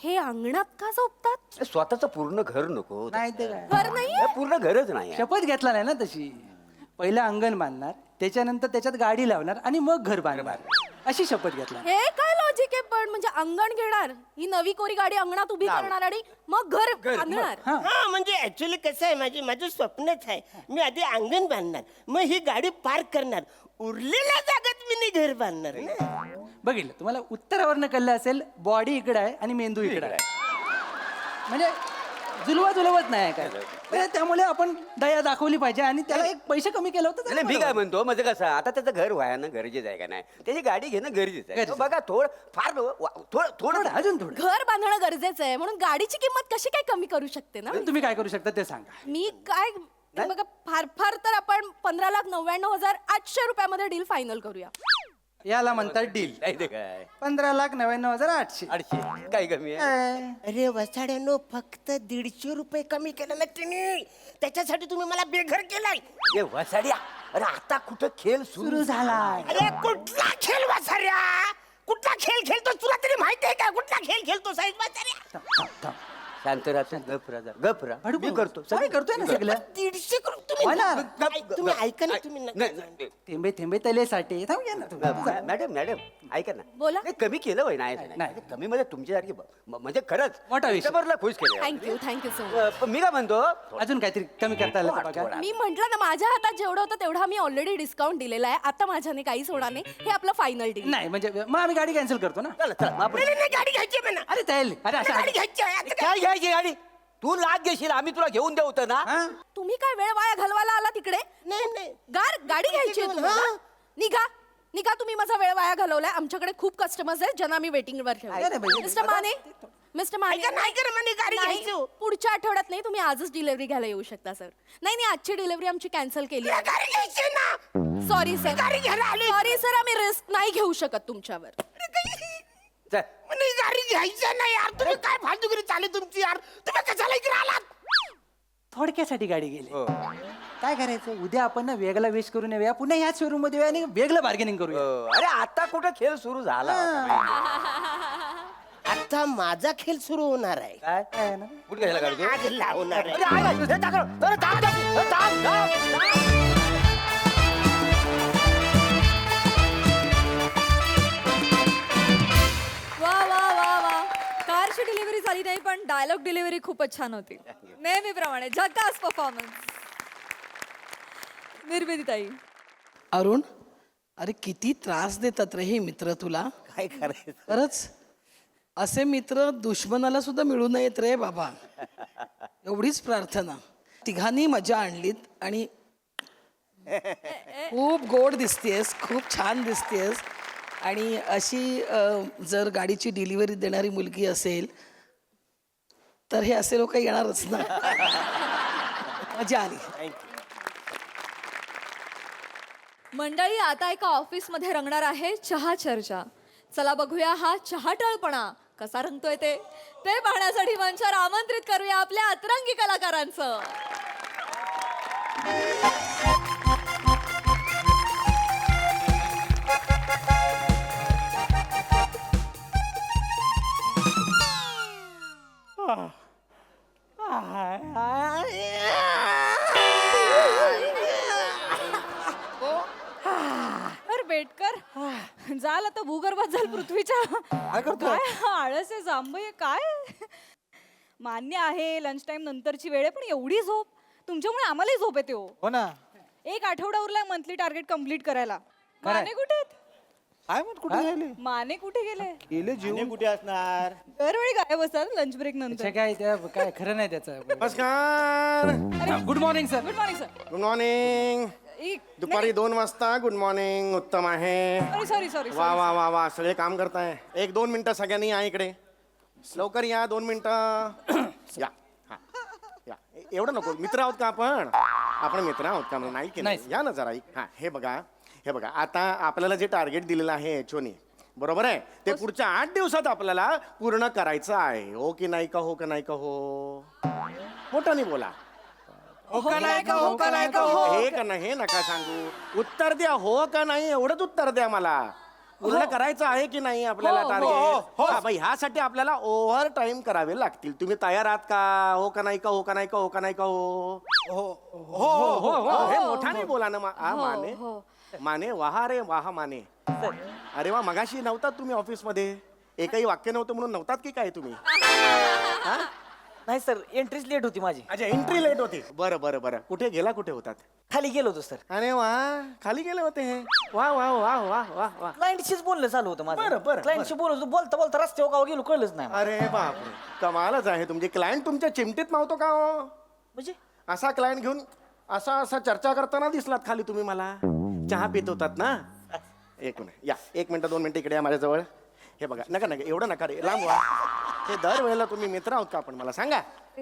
हे अंगणात का झोपतात स्वतःच पूर्ण घर नको नाही ते काय घर नाही हे पूर्ण घरच नाही शपथ घेतला नाही ना तशी. पहिलं अंगण बांधणार त्याच्यानंतर त्याच्यात गाडी लावणार आणि मग घर बांधणार अशी शपथ घेतला. हे काय लॉजिक आहे पण म्हणजे अंगण घेणार ही नवी कोरी गाडी अंगणात उभी करणार आणि मग घर बांधणार. हा हा म्हणजे ऍक्च्युली कसं आहे माझं स्वप्नच आहे मी आधी अंगण बांधणार मग ही गाडी पार्क करणार उरलेल्या जागेत मी घर बांधणार ना. बघितलं तुम्हाला उत्तरावरनं कळलं असेल बॉडी इकडे आहे आणि मेंदू इकडे आहे म्हणजे जुलवत नाही काय म्हणजे त्यामुळे आपण दया दाखवली पाहिजे आणि त्याला एक पैसे कमी केलं होतं नाही मी काय म्हणतो म्हणजे कसं आता त्याचं घर व्हायला गरजेचं आहे का नाही त्याची गाडी घेणं गरजेचं आहे. गरजेचं. बघा थोडं थोडं अजून थोडं घर बांधणं गरजेचं आहे म्हणून गाडीची किंमत कशी काय कमी करू शकते ना तुम्ही काय करू शकता ते सांगा. मी काय हे बघा फार फार तर आपण 15,99,800 रुपयामध्ये डील फायनल करूया. याला म्हणतात डील. नाही ते काय 15,99,800. 800 काय कमी आहे अरे वसाड्यानो फक्त 150 रुपये कमी केलं ना तुम्ही त्याच्यासाठी तुम्ही मला बेघर केलाय. ए वसाड्या अरे आता कुठं खेळ सुरू झाला अरे कुठला खेळ वसाड्या कुठला खेळ खेळतो तुला तरी माहिती आहे का कुठला खेळ खेळतो साहेब वसाड्या. शांत राहा गप राहा मी करतो काय करतोय ना सगळं 150 करून तुम्ही होणार. तुम्ही ऐका ना तुम्ही नाही, थेंबे थेंबे तले साठे थांब घ्या ना तुम्ही. मॅडम ऐका ना बोला. नाही, कमी केलं होय नाही नाही. कमी म्हणजे तुमच्यासारखी म्हणजे खरंच मोठा विषय. कस्टमरला खुश केलं थँक्यू सो मच. पण मी काय म्हणतो अजून काहीतरी कमी करता आलं तर बघा. मी म्हंटल ना माझ्या हातात जेवढं होतं तेवढा मी ऑलरेडी डिस्काउंट दिलेला आहे आता माझ्याने काहीच होणार नाही हे आपलं फायनल डील. नाही म्हणजे मग आम्ही गाडी कॅन्सल करतो ना. चला चला मग आपण नाही, गाडी घ्यायची आहे म्हणा अरे तयारी अरे अशा गाडी घ्यायची आहे आता काय घ्यायची गाडी तू लाग घेशील आम्ही तुला घेऊन देऊ होतं ना हा? तुम्ही काय वेळ वाया घालवायला आला तिकडे नाही गाडी घ्यायची आहे तुम्हाला निघा तुम्ही माझा वेळ वाया घालवलाय आमच्याकडे खूप कस्टमर्स आहेत ज्यांना आम्ही वेटिंग वर अरे बाई, मिस्टर माने ऐका ना, गाडी नाही, घ्यायची पुढच्या आठवड्यात नाही तुम्ही आजच डिलिव्हरी घ्यायला येऊ शकता सर. नाही आजची डिलिव्हरी आमची कॅन्सल केली गाडी घ्यायची ना सॉरी सर गाडी घ्यायला आली. सॉरी सर आम्ही रिस्क नाही घेऊ शकत तुमच्यावर. चल. म्हणे गाडी घ्यायची नाही यार तुम्ही काय फालतूगिरी चालू तुमची यार तुम्ही कशाला इकडे आलात. थोडक्यासाठी गाडी गेली हो. काय करायचं उद्या आपण ना वेगळा वेश करून येऊया पुन्हा ह्याच शोरूम मध्ये येऊया आणि वेगळं बार्गेनिंग करूया. अरे आता कुठं खेळ सुरू झाला आता माझा खेळ सुरू होणार आहे काय काय ना कुठे घ्यायला काढतो आज लावणार आहे. अरे आहे का? हे टाकलं. अरे थांब, थांब, अरे थांब, थांब. वा कारची डिलिव्हरी झाली नाही पण डायलॉग डिलिव्हरी खूपच छान होती नेहमीप्रमाणे झकास परफॉर्मन्स निर्मितीताई. अरुण अरे किती त्रास देतात रे हे मित्र तुला काय करायचं खरंच असे मित्र दुश्मनाला सुद्धा मिळू नयेत रे बाबा एवढीच प्रार्थना. तिघांनी मजा आणलीत आणि खूप गोड दिसतेस खूप छान दिसतेस आणि अशी जर गाडीची डिलिव्हरी देणारी मुलगी असेल तर हे असे लोक येणारच ना. मजा आली. मंडळी आता एका ऑफिसमध्ये रंगणार आहे चहा चर्चा. चला बघूया हा चहाटळपणा कसा रंगतोय ते पाहण्यासाठी मंचावर आमंत्रित करूया आपल्या अतरंगी कलाकारांचं. पेटकर जाल आता भूगर्भात जाल पृथ्वीच्या. काय हा आळस आहे, जांभई आहे, काय मान्य आहे लंच टाइम नंतरची वेळ आहे, पण एवढी झोप तुमच्यामुळे आम्हालाही झोप येते हो. हो ना. एक आठवडा उरलाय मंथली टार्गेट कम्प्लीट करायला. माने कुठे आहेत? काय म्हणत कुठे गेले? माने कुठे गेले? गेले जीव. आणि कुठे असणार? दरवेळी गायब असतात लंच ब्रेक नंतर. काय त्या काय खरं नाही त्याचं. नमस्कार. Good morning sir. Good morning sir. Good morning. दुपारी 2 वाजता गुड मॉर्निंग उत्तम आहे. सॉरी सॉरी वा वा वा वा सगळे काम करताय. 1-2 मिनिटं सगळ्यांनी या इकडे. लवकर या 2 मिनिटं. या हा या एवढं नको. मित्र आहोत का आपण? आपण मित्र आहोत का? नाही की नाही? या ना जरा. हा हे बघा आता आपल्याला जे टार्गेट दिलेलं आहे एचओनी, बरोबर आहे, ते पुढच्या 8 दिवसात आपल्याला पूर्ण करायचं आहे. हो की नाही का? हो का नाही का? हो मोठ्याने बोला. हो का नाही का? हो का नाही का? हो. हे का नाही हे नका सांगू. उत्तर द्या. हो का नाही एवढंच उत्तर द्या मला. पूर्ण करायचं आहे की नाही आपल्याला टार्गेट? हा, बाई, ह्यासाठी आपल्याला ओव्हर टाइम करावे लागतील. तुम्ही तयार आहात का? हो का नाही का? हो का नाही का? हो का नाही का? हो हे मोठ्याने बोला ना. माने माने वाहा रे वाहा माने. अरे वा, मगाशी नव्हतात तुम्ही ऑफिस मध्ये? एकही वाक्य नव्हतं म्हणून नव्हतात की काय तुम्ही? नाही सर, एंट्रीच लेट होती माझी. अच्छा, एंट्री लेट होती. बरं कुठे गेला? कुठे होतात? खाली गेलो होतो सर. अरे वा, खाली गेले होते हे. वा वा वा वा वा वा. क्लायंटशीच बोलणं चालू होतं माझं. बरं. क्लायंटशी बोलत होतो. बोलता रस्त्यावर गाव गेलो, कळलंच नाही. अरे बापरे, कमालच आहे. तुमचे क्लायंट तुमच्या चिमटीत मावतो का हो? म्हणजे असा क्लायंट घेऊन असा चर्चा करताना दिसलात खाली तुम्ही मला. चहा पित होतात ना? 1 मिनिट या. 1 मिनिट 2 मिनिटं इकडे या माझ्याजवळ. हे बघा, नका एवढं नका रे, लांब व्हा. हे दरवेळेला तुम्ही मित्र आहोत का आपण? मला सांगा.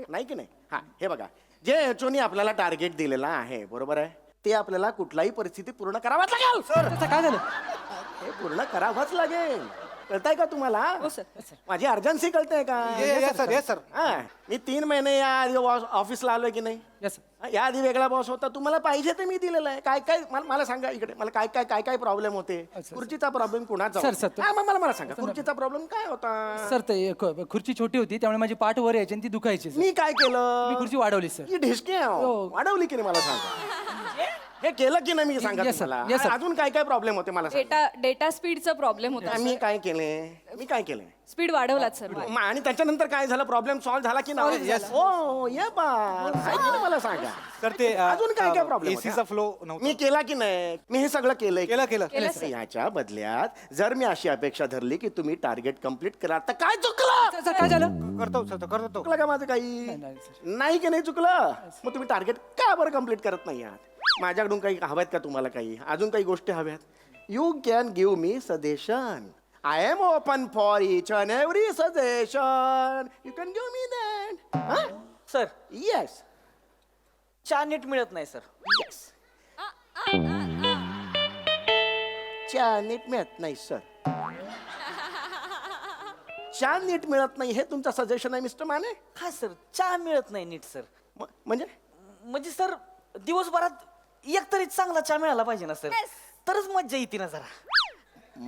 नाही की नाही? हा हे बघा, जे एचओनी आपल्याला टार्गेट दिलेला आहे, बरोबर आहे, ते आपल्याला कुठलाही परिस्थिती पूर्ण करावाच लागेल. सर काय झालं? हे पूर्ण करावंच लागेल. कळताय का तुम्हाला? माझी अर्जन्सी कळते का? सर. हा, मी 3 महिने या आधी ऑफिसला आलोय की नाही? येस या आधी वेगळा बॉस होता. तुम्हाला पाहिजे ते मी दिलेलं आहे. काय मला सांगा इकडे. मला काय प्रॉब्लेम होते? खुर्चीचा प्रॉब्लेम कुणाचा? सर. मला सांगा, खुर्चीचा प्रॉब्लेम काय होता? सर ते खुर्ची छोटी होती त्यामुळे माझी पाठ वर यायची आणि ती दुखायची. मी काय केलं? मी खुर्ची वाढवली सर. ही ढिसके वाढवली की नाही मला सांगा. हे केलं की नाही मी सांगा Yes, sir. तुम्हाला. Yes, sir. अजून काय प्रॉब्लेम होते मला सांगा. डेटा स्पीडचा प्रॉब्लेम होता. मी काय केले? स्पीड वाढवलात सर. आणि त्याच्यानंतर काय झालं? प्रॉब्लेम सॉल्व्ह झाला की नाही? हो ये मला सांगा. तर ते अजून काय प्रॉब्लेम? एसीचा फ्लो मी केला की नाही? मी हे सगळं केलंय. केलं. याच्या बदल्यात जर मी अशी अपेक्षा धरली की तुम्ही टार्गेट कम्प्लीट करा, तर काय चुकलं? सर काय झालं? करतो. चुकलं का माझं काही? नाही की नाही चुकलं? मग तुम्ही टार्गेट का बरं कम्प्लीट करत नाही आहात? माझ्याकडून काही हव्यात का तुम्हाला? काही अजून काही गोष्टी हव्यात? You can give me suggestion. I am open for each and every suggestion. You can give me that. Sir, yes चहा नीट मिळत नाही सर. येस. चहा नीट मिळत नाही सर. चहा नीट मिळत नाही हे तुमचं सजेशन आहे मिस्टर माने? हा सर, चहा मिळत नाही नीट सर. म्हणजे सर, दिवसभरात एक तरी चांगला चहा मिळाला पाहिजे ना सर, तरच मज्जा येते ना जरा.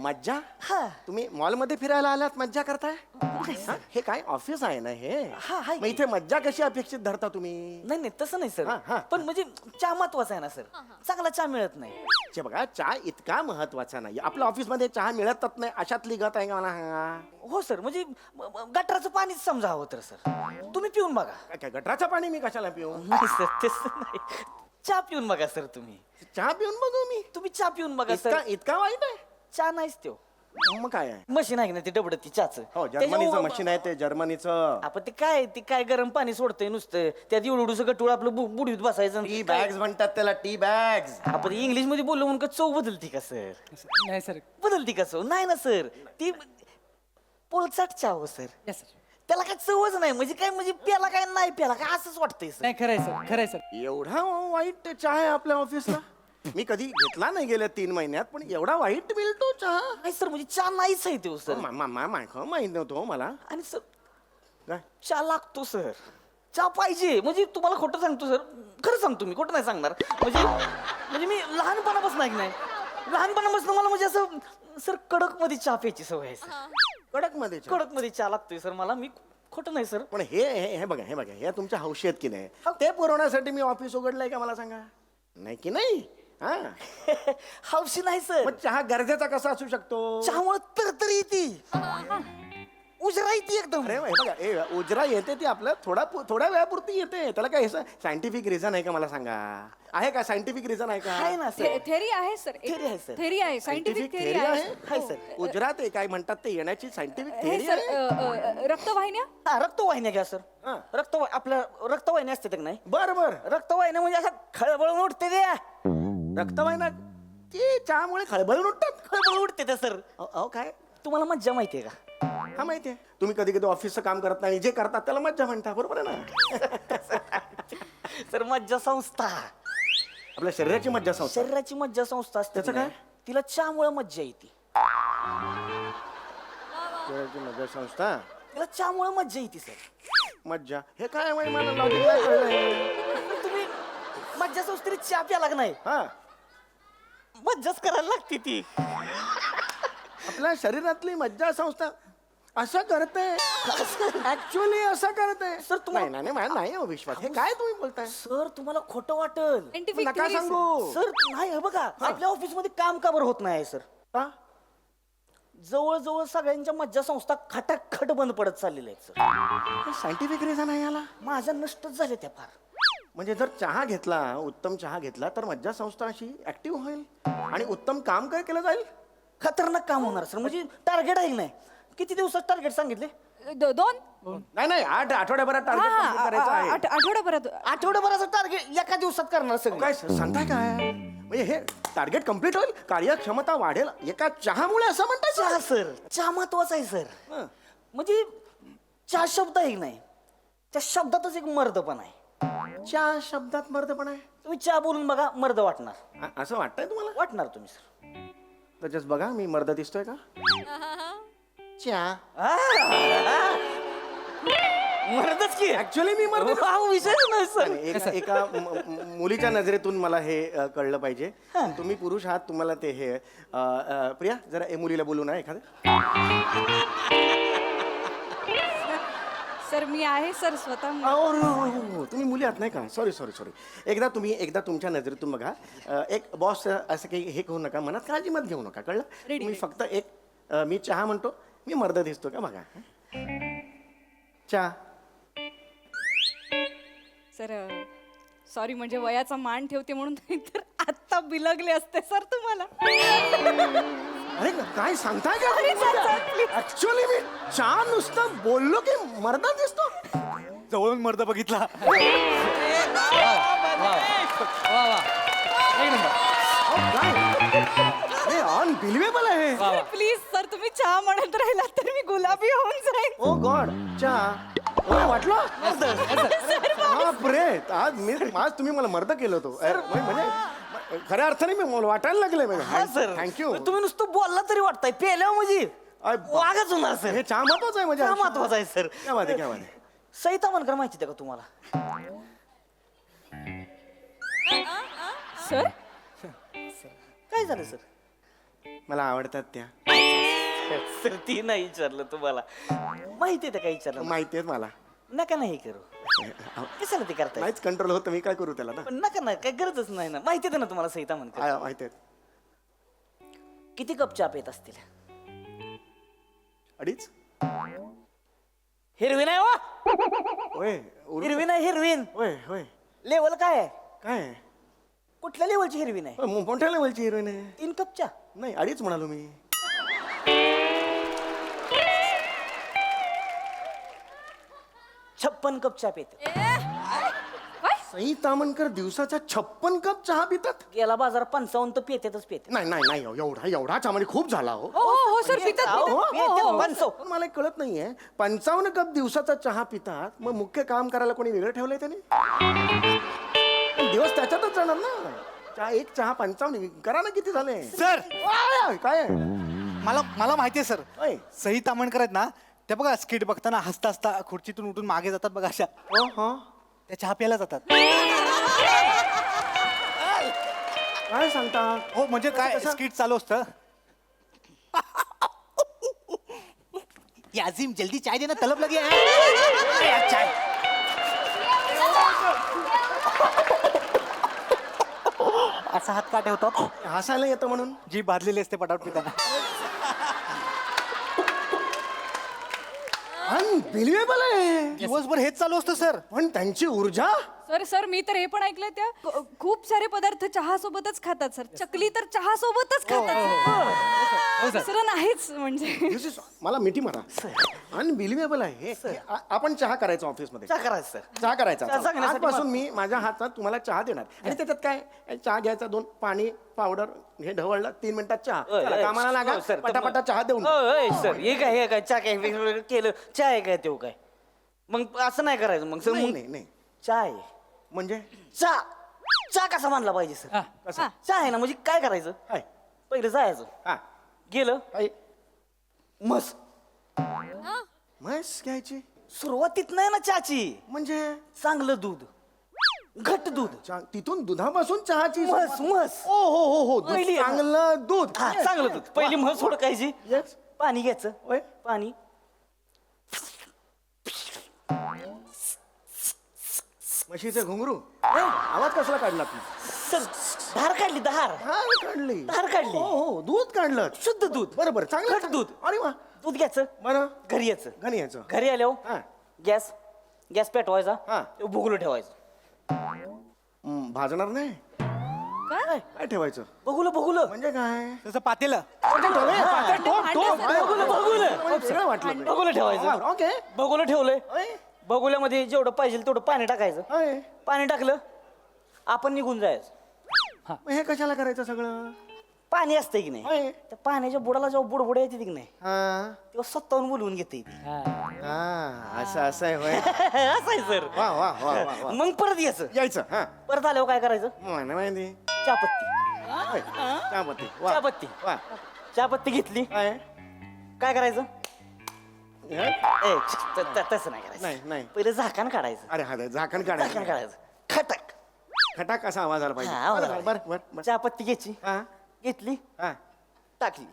मज्जा? हा. तुम्ही मॉलमध्ये फिरायला आलात, मज्जा करताय? हा? हे काय ऑफिस आहे ना हे? हा, आहे मग इथे मज्जा कशी अपेक्षित धरता तुम्ही? नाही तसं नाही हा, हा. सर, पण म्हणजे चहा महत्वाचा आहे ना सर. चांगला चहा मिळत नाही. चे बघा, चहा इतका महत्वाचा नाही. आपल्या ऑफिसमध्ये चहा मिळतच नाही अशातली गत आहे का मला सांगा? हो सर, म्हणजे गटराचं पाणीच समजा हवं तर सर. तुम्ही पिऊन बघा. काय गटराचं पाणी मी कशाला पिऊ? नाही सर, तसं नाही. चहा पिऊन बघा सर. चहा पिऊन बघू मी? तुम्ही चहा पिऊन बघा सर. इतका वाईट आहे? चहा नाहीच त्यो. मग काय आहे? मशीन आहे ना ते डबड ती चहाचं. हो, जर्मनीचं मशीन आहे ते. जर्मनीचं. आपण ते काय गरम पाणी सोडतंय नुसतं. त्यात एवढं गटूळ आपलं बुडीत बसायचं. टी बॅग्स म्हणतात त्याला. Tea bags. आपण इंग्लिश मध्ये बोललो म्हणून का चव बदलती का सर? नाही सर. बदलती का चव? नाही ना सर, ती पोळचाट चहा हो सर. Yes sir. त्याला काय चवच नाही. म्हणजे काय, म्हणजे प्याला काय नाही प्याला काय असंच वाटतंय सर. नाही खरंय सर. एवढा वाईट चहा आहे आपल्या ऑफिसला? मी कधी घेतला नाही गेल्या 3 महिन्यात, पण एवढा वाईट मिळतो चहा? नाही सर, म्हणजे चहा नाहीच आहे तो सर. माहित नव्हतं मला. आणि सर, काय चहा लागतो सर. चहा पाहिजे. म्हणजे तुम्हाला खोटं सांगतो सर, खरं सांगतो मी, खोटं नाही सांगणार. म्हणजे मी लहानपणापासून नाही लहानपणापासून मला म्हणजे असं सर कडक मध्ये चहा प्यायची सवय आहे सर. कडक मध्ये चहा लागतोय सर मला. मी खोटं नाही सर. पण हे बघा हे तुमच्या हौशी आहेत की नाही, ते पुरवण्यासाठी मी ऑफिस उघडलंय का मला सांगा? नाही की नाही? हा हौशी नाही सर. मग चहा गरजेचा कसा असू शकतो? चहामुळे तरतरी येते, उजरा येते एकदम. अरे हे बघा, उजरा येते ती आपलं थोड्या वेळापुरती येते. त्याला काय सायंटिफिक रिझन आहे का मला सांगा? आहे का सायंटिफिक रिझन आहे आहे का? ना सर. थेरी आहे सर, Theory आहे, sir. थेरी आहे, सायंटिफिक सायंटिफिक थेरी थेरी आहे आहे? Hi sir. उजरा ते काय म्हणतात ते येण्याची सायंटिफिक हे थेरी सर आहे. रक्तवाहिन्या. हा, रक्तवाहिन्या घ्या सर. हा. आपल्या रक्तवाहिन्या असते का नाही? बर बर. रक्तवाहिन्या म्हणजे असं खळबळून उठते त्या. रक्तवाहिन्या ते चहामुळे खळबळून उठतात. खळबळून उठते त्या सर. अहो काय? तुम्हाला मज्जा माहितीये का? हा माहितीये. तुम्ही कधी कधी ऑफिसचं काम करत नाही, जे करतात त्याला मज्जा म्हणता, बरोबर आहे ना? सर मज्जा संस्था, आपल्या शरीराची मज्जा संस्था. शरीराची मज्जा संस्था असते. त्याचं काय? तिला चहामुळे मज्जा येते. शरीराची मज्जा संस्था. तिला चहामुळे मज्जा येते सर. मज्जा हे काय आहे? मला लॉजिक नाही कळलंय. तुम्ही मज्जा संस्थेने चहा प्याला का नाही? हा, मज्जाच करायला लागते ती. आपल्या शरीरातली मज्जा संस्था असं करते, ऍक्च्युअली असं करते. सर, तुम्हाला- नाही नाही नाही, नाही हो विश्वास. हे काय तुम्ही बोलताय? सर तुम्हाला खोटं वाटल. Scientific नका theory, सांगू. सर नाही हे बघा, आपल्या ऑफिसमध्ये काम का बरं होत नाही सर? हा? जवळजवळ सगळ्यांच्या मज्जा संस्था खटाखट बंद पडत चाललेल्या आहेत सर. सायंटिफिक रिझन आहे याला. माझ्या नष्टच झाल्या त्या फार. म्हणजे जर चहा घेतला, उत्तम चहा घेतला, तर मज्जा संस्था अशी ऍक्टिव्ह होईल आणि उत्तम काम काय केलं जाईल? खतरनाक काम होणार सर. म्हणजे टार्गेट आहे की नाही? किती दिवसात टार्गेट सांगितले? 2 नाही 8 आठवड्याभरात टार्गेट कंप्लीट करायचं आहे. आठवड्याभरात. आठवड्याभराचं टार्गेट एका दिवसात करणार सर. काय सांगताय काय? म्हणजे हे टार्गेट कम्प्लीट होईल, कार्यक्षमता वाढेल एका चहामुळे, असं म्हणताय? चहा सर, चहा महत्वाचा आहे सर. हं. म्हणजे चहा शब्द आहे की नाही, त्या शब्दातच एक मर्दपण आहे. चहा शब्दात मर्दपण आहे. तुम्ही चहा बोलून बघा, मर्द वाटणार. असं वाटतंय तुम्हाला? वाटणार तुम्ही सर. त्याच्याच बघा, मी मर्द दिसतोय का? चहा मर्दच की ऍक्च्युअली मी मर्द. हा विषय नाही सर. एका मुलीच्या नजरेतून मला हे कळलं पाहिजे. तुम्ही पुरुष आहात, तुम्हाला ते हे प्रिया जरा मुलीला बोलू ना एखादं. सर मी आहे सर स्वतः. हो, तुम्ही मुली आहात नाही का? सॉरी. एकदा तुमच्या नजरेतून बघा. एक बॉस असं काही हे करू नका, मनात काळजी मत घेऊ नका, कळलं? तुम्ही फक्त एक मी चहा म्हणतो, मी मर्द दिसतो का बघा. चहा. सर सॉरी, म्हणजे वयाचा मान ठेवते म्हणून तर आत्ता बिलगले असते सर तुम्हाला. अरे काय सांगताय का? Sorry, sir, please. ऍक्च्युअली मी चहा नुसतं बोललो की मर्द दिसतो. जवळून मर्द बघितला. अरे अनबिलिव्हेबल आहे. प्लीज सर, तुम्ही चहा म्हणत राहिला तर मी गुलाबी होऊन जाईल. ओ गॉड, चहा. ओय, वाटलं? बापरे, आज तुम्ही मला मर्द केलं होतो. म्हणजे खऱ्या अर्थाने मी मला वाटायला लागले. हा सर, थँक्यू. तुम्ही नुसतं बोलला तरी वाटतंय, पेल्यावर म्हणजे वागच होणार सर. हे चहा महत्वाचं आहे म्हणजे. चहा महत्वाचा आहे सर. क्या बात आहे. सईता मनकर माहिती आहे का तुम्हाला? सर काय झालं सर? मला आवडतात त्या. सर ती नाही विचारलं तुम्हाला, माहिती आहे काय विचारलं? माहिती आहे मला. नका नाही करू. कशाला ते करताय? नाहीच कंट्रोल होतं, मी काय करू त्याला ना. पण नका ना, काय गरजच नाही ना. माहिती आहे ना तुम्हाला सईता मनकर? माहिती आहे. किती कप चहा पेत असतील? 2.5. हिरवीन आहे वा. होय हिरवीन आहे, हिरवीन. होय. लेवल काय आहे? काय कुठल्या लेवलची हिरवीन आहे? मोठ्या लेवलची हिरोईन आहे. 3 कप चहा? नाही 2.5 म्हणालो मी. 56 कप चहा पेत. सई तामणकर दिवसाचा 56 कप चहा पितात? गेला बाजार 55 तर पेतेतच पेते. नाही एवढा चहा म्हणजे खूप झाला हो. हो सर पितात. पण मला एक कळत नाहीये, 55 कप दिवसाचा चहा पितात, मग मुख्य काम करायला कोणी वेगळं ठेवलंय त्याने? पण दिवस त्याच्यातच जाणार ना. एक चहा 55 करा ना, किती झाले सर काय? मला माहितीये सर, होय. सई तामणकर आहेत ना, त्या बघा स्किट बघताना हसता हसता खुर्चीतून उठून मागे जातात बघा, अशा त्या चहा प्यायला जातात. काय सांगता? हो म्हणजे काय, स्किट चालू असतं. याजिम जल्दी चाय देना, तलब लगे है. चाय. असा हात का ठेवतो? हसायला येतं म्हणून. जी बादलेली असते पटापट पिताना. अनबिलिव्हेबल आहे. दिवसभर हेच चालू असतं सर. पण त्यांची ऊर्जा. सर मी तर हे पण ऐकलंय त्या खूप सारे पदार्थ चहा सोबतच खातात सर. चकली तर चहा सोबतच खातात. दुसरं नाहीच म्हणजे. This is- मला मिठी मारा. अनबिलिव्हेबल आहे हे. आपण चहा करायचा ऑफिसमध्ये. चहा करायचं सर. चहा करायचा. चहा सांगण्यासाठी आजपासून मी माझ्या हातात तुम्हाला चहा देणार आणि त्याच्यात काय चहा घ्यायचा, 2 पाणी पावडर हे ढवळलं, 3 मिनिटात चहा. चला, कामाला लागा. सर पटापटा चहा देऊन. सर हे काय चहा काय वेगवेगळं केलं चहा आहे काय तेव काय मग असं नाही करायचं मग सर. नाही नाही चहा आहे म्हणजे चहा चहा कसा मानला पाहिजे सर? कसं? चहा आहे ना म्हणजे काय करायचं? हाय. पहिलं जायचं हा. गेलं हाय. मस म्हैस घ्यायची सुरुवातीत नाही ना चहाची. म्हणजे चांगलं दूध घट्ट दूध तिथून दुधापासून चहाची म्हस म्हस ओ हो हो हो दूध, पहिली आहे ना. चांगलं दूध. हा चांगलं दूध. पहिली म्हस हुडकायची. Yes. पाणी घ्यायचं. ओय. पाणी म्हशीचे घुंगरू आवाज कसला काढला तू? सर धार काढली धार हा काढली. धार काढली. हो हो दूध काढलं. शुद्ध दूध बरोबर चांगलं घट दूध. अरे वा. दूध घ्यायचं. बरं घरी यायचं. घरी यायचं. घरी आल्यावर हा. गॅस पेटवायचा. हा. ते भुगलं ठेवायचं. भाजणार नाही. काय काय ठेवायचं बघुलं म्हणजे काय? तसं पातेलं. वेगळं वाटलं. बघुलं ठेवायचं. ओके. बघुलं ठेवलंय. ओय. बघुल्यामध्ये जेवढं पाहिजे तेवढं पाणी टाकायचं. ओय. पाणी टाकलं आपण निघून जायचं. मग हे कशाला करायचं सगळं? पाणी असतंय की नाही ओय. त्या पाण्याच्या बुडाला जेव्हा बुडबुड येते की नाही हा. तेव्हा स्वतःहून बोलवून घेते हा, असं आहे होय. असं आहे सर. वा वा वा वा वा. मग परत यायचं. यायचं. हा परत आल्यावर काय करायचं? मला माहिती. चहापत्ती. होय. चहापत्ती. वा. चहापत्ती. वा. चहापत्ती घेतली काय? काय करायचं? हे? तसं नाही करायचं. नाही नाही. पहिलं झाकण काढायचं. अरे हा झाकण झाकण काढायचं. काढायचं. खटक. खटाक असा आवाज आला हा, पाहिजे. आवाज बरं आला बरं बरं बरं. चहापत्ती घ्यायची. हा घेतली हा टाकली.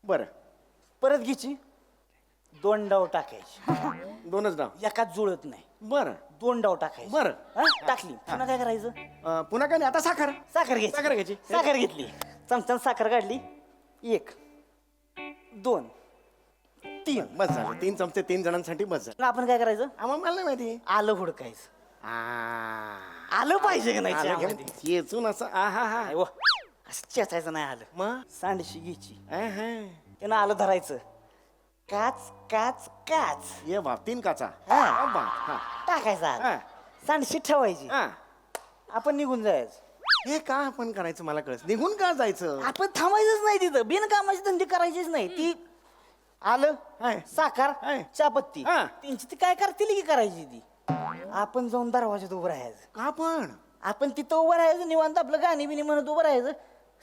बरं. परत घ्यायची 2 डाव टाकायची. 2च डाव. एकाच जुळत नाही. बरं 2 डाव टाकायची. बरं. हा, टाकली. पुन्हा काय करायचं? पुन्हा काय नाही आता साखर. साखर घ्यायची. साखर घ्यायची. साखर घेतली. चमच्यानं साखर काढली. 1 2 3. बस झालं. 3 चमचे 3 जणांसाठी बस झालं. मग आपण काय करायचं? आम्हाला मला नाही माहिती. आलं हुडकायचं. आलं पाहिजे का नाही आलं घेऊन चहामध्ये? चेचून असं आहा हा. नाही व, असं चेचायचं नाही आलं. मग सांडशी घ्यायची. आहा. त्यानं आलं धरायचं. काच काच काच ये बाप 3 काचा. हा. बाप. हा. टाकायचं हा. आलं. सांडशी ठेवायची. हा. आपण निघून जायचं. हे का आपण करायचं मला कळत. निघून का जायचं? आपण थांबायचंच नाही तिथं. बिनकामाची धंदे करायचीच नाही. ती आलं हाय. साखर हाय. चहापत्ती हा. त्यांची ती काय करतील की करायची ती. आपण जाऊन दरवाजात उभं राहायचं. का पण? आपण तिथं उभं राहायचं निवांत आपलं गाणी बिणी म्हणत उभं राहायचं.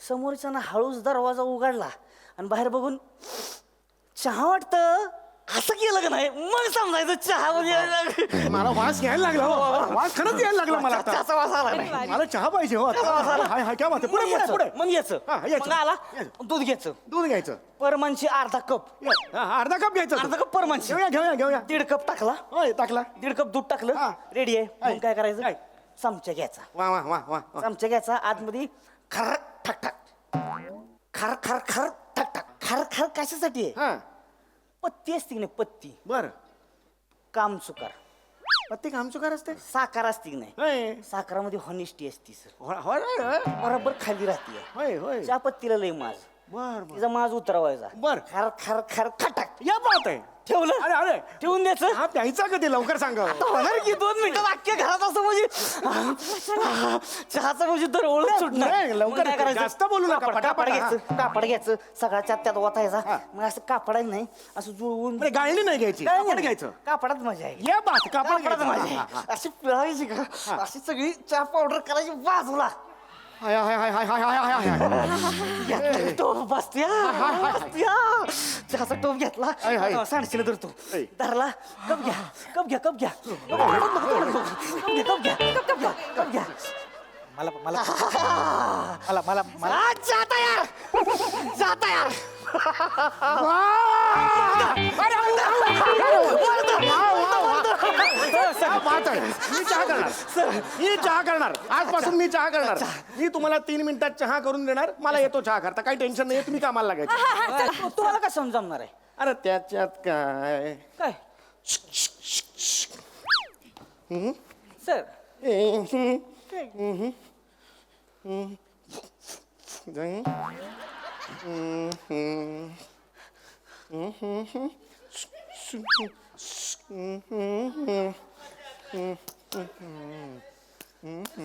समोरच्यानं हळूच दरवाजा उघडला आणि बाहेर बघून चहा वाटतं असं केलं का नाही मग समजायचं चहा म्हणजे मला वास घ्यायला लागला हो. वास खरंच यायला लागला मला आता. चहाचा वास आला नाही. मला चहा पाहिजे हो आता. हाय हाय क्या बात आहे. पुढे पुढे पुढे. मग यायचं. हा, यायचं. मग आला यायचं. दूध घ्यायचं. दूध घ्यायचं. परमानची अर्धा कप. हा, अर्धा कप घ्यायचं. अर्धा कप परमानची. घेऊया घेऊया घेऊया. 1.5 कप टाकला. होय टाकला. 1.5 कप दूध टाकलं. हा. रेडी आहे. हाय. मग काय करायचं? हाय. चमचा घ्यायचा. वा वा वा वा वा. चमचा घ्यायचा. आतमध्ये खर ठक ठक खर खर खर ठक ठक खर खर कशासाठी आहे? हा पत्ती असते की नाही पत्ती. बर. काम चुकार. पत्ती कामचुकार असते. साखर असते की नाही होय साखरामध्ये हॉनेस्टी असते सर. होय होय बरोबर खाली राहते. होय होय. त्या पत्तीला लय माज. बर बर तिचा माज उतरवायचा. बर. खर खर खर खटक या बात आहे. ठेवलं. अरे अरे ठेवून द्यायचं. हा प्यायचा कधी लवकर सांगा. होणार की 2 मिनिटात अख्ख्या घरात असं म्हणजे चहाचं म्हणजे तर ओळख सुटणार. नाही, लवकर मग काय करायचं? जास्त बोलू नका, कापड पटापट, घ्यायचं. कापड घ्यायचं सगळ्याच्या त्यात ओतायचा. मग असं कापडाच नाही असं जुळवून म्हणजे गाळणी नाही घ्यायची. काय कापड नाही. घ्यायचं. कापडात मजा आहे. या बात कापड कापडात घ्यायचं. मजा हा, हा, आहे. अशी पिळायची का अशी सगळी चहा पावडर करायची बाजूला. हाय हाय हाय हाय हाय हाय हाय हाय. घेतला टोप बसत्या चहाचा टोप घेतला. हाय, हाय. सांडशीला धरतो. हाय. धरला. कप घ्या कप घ्या कप घ्या कप घ्या कप घ्या कप घ्या. मला मला मला मला मला जाता यार जाता यार. वा! अरे, वा, वा, वा, वा, वा, वा, वा. मी चहा करणार मी चहा करणार आजपासून मी चहा करणार मी तुम्हाला 3 मिनिटात चहा करून देणार मला येतो चहा करता काही टेन्शन नाही तुम्ही कामाला लागायचं तुम्हाला काय समजणार आहे अरे त्याच्यात काय काय सर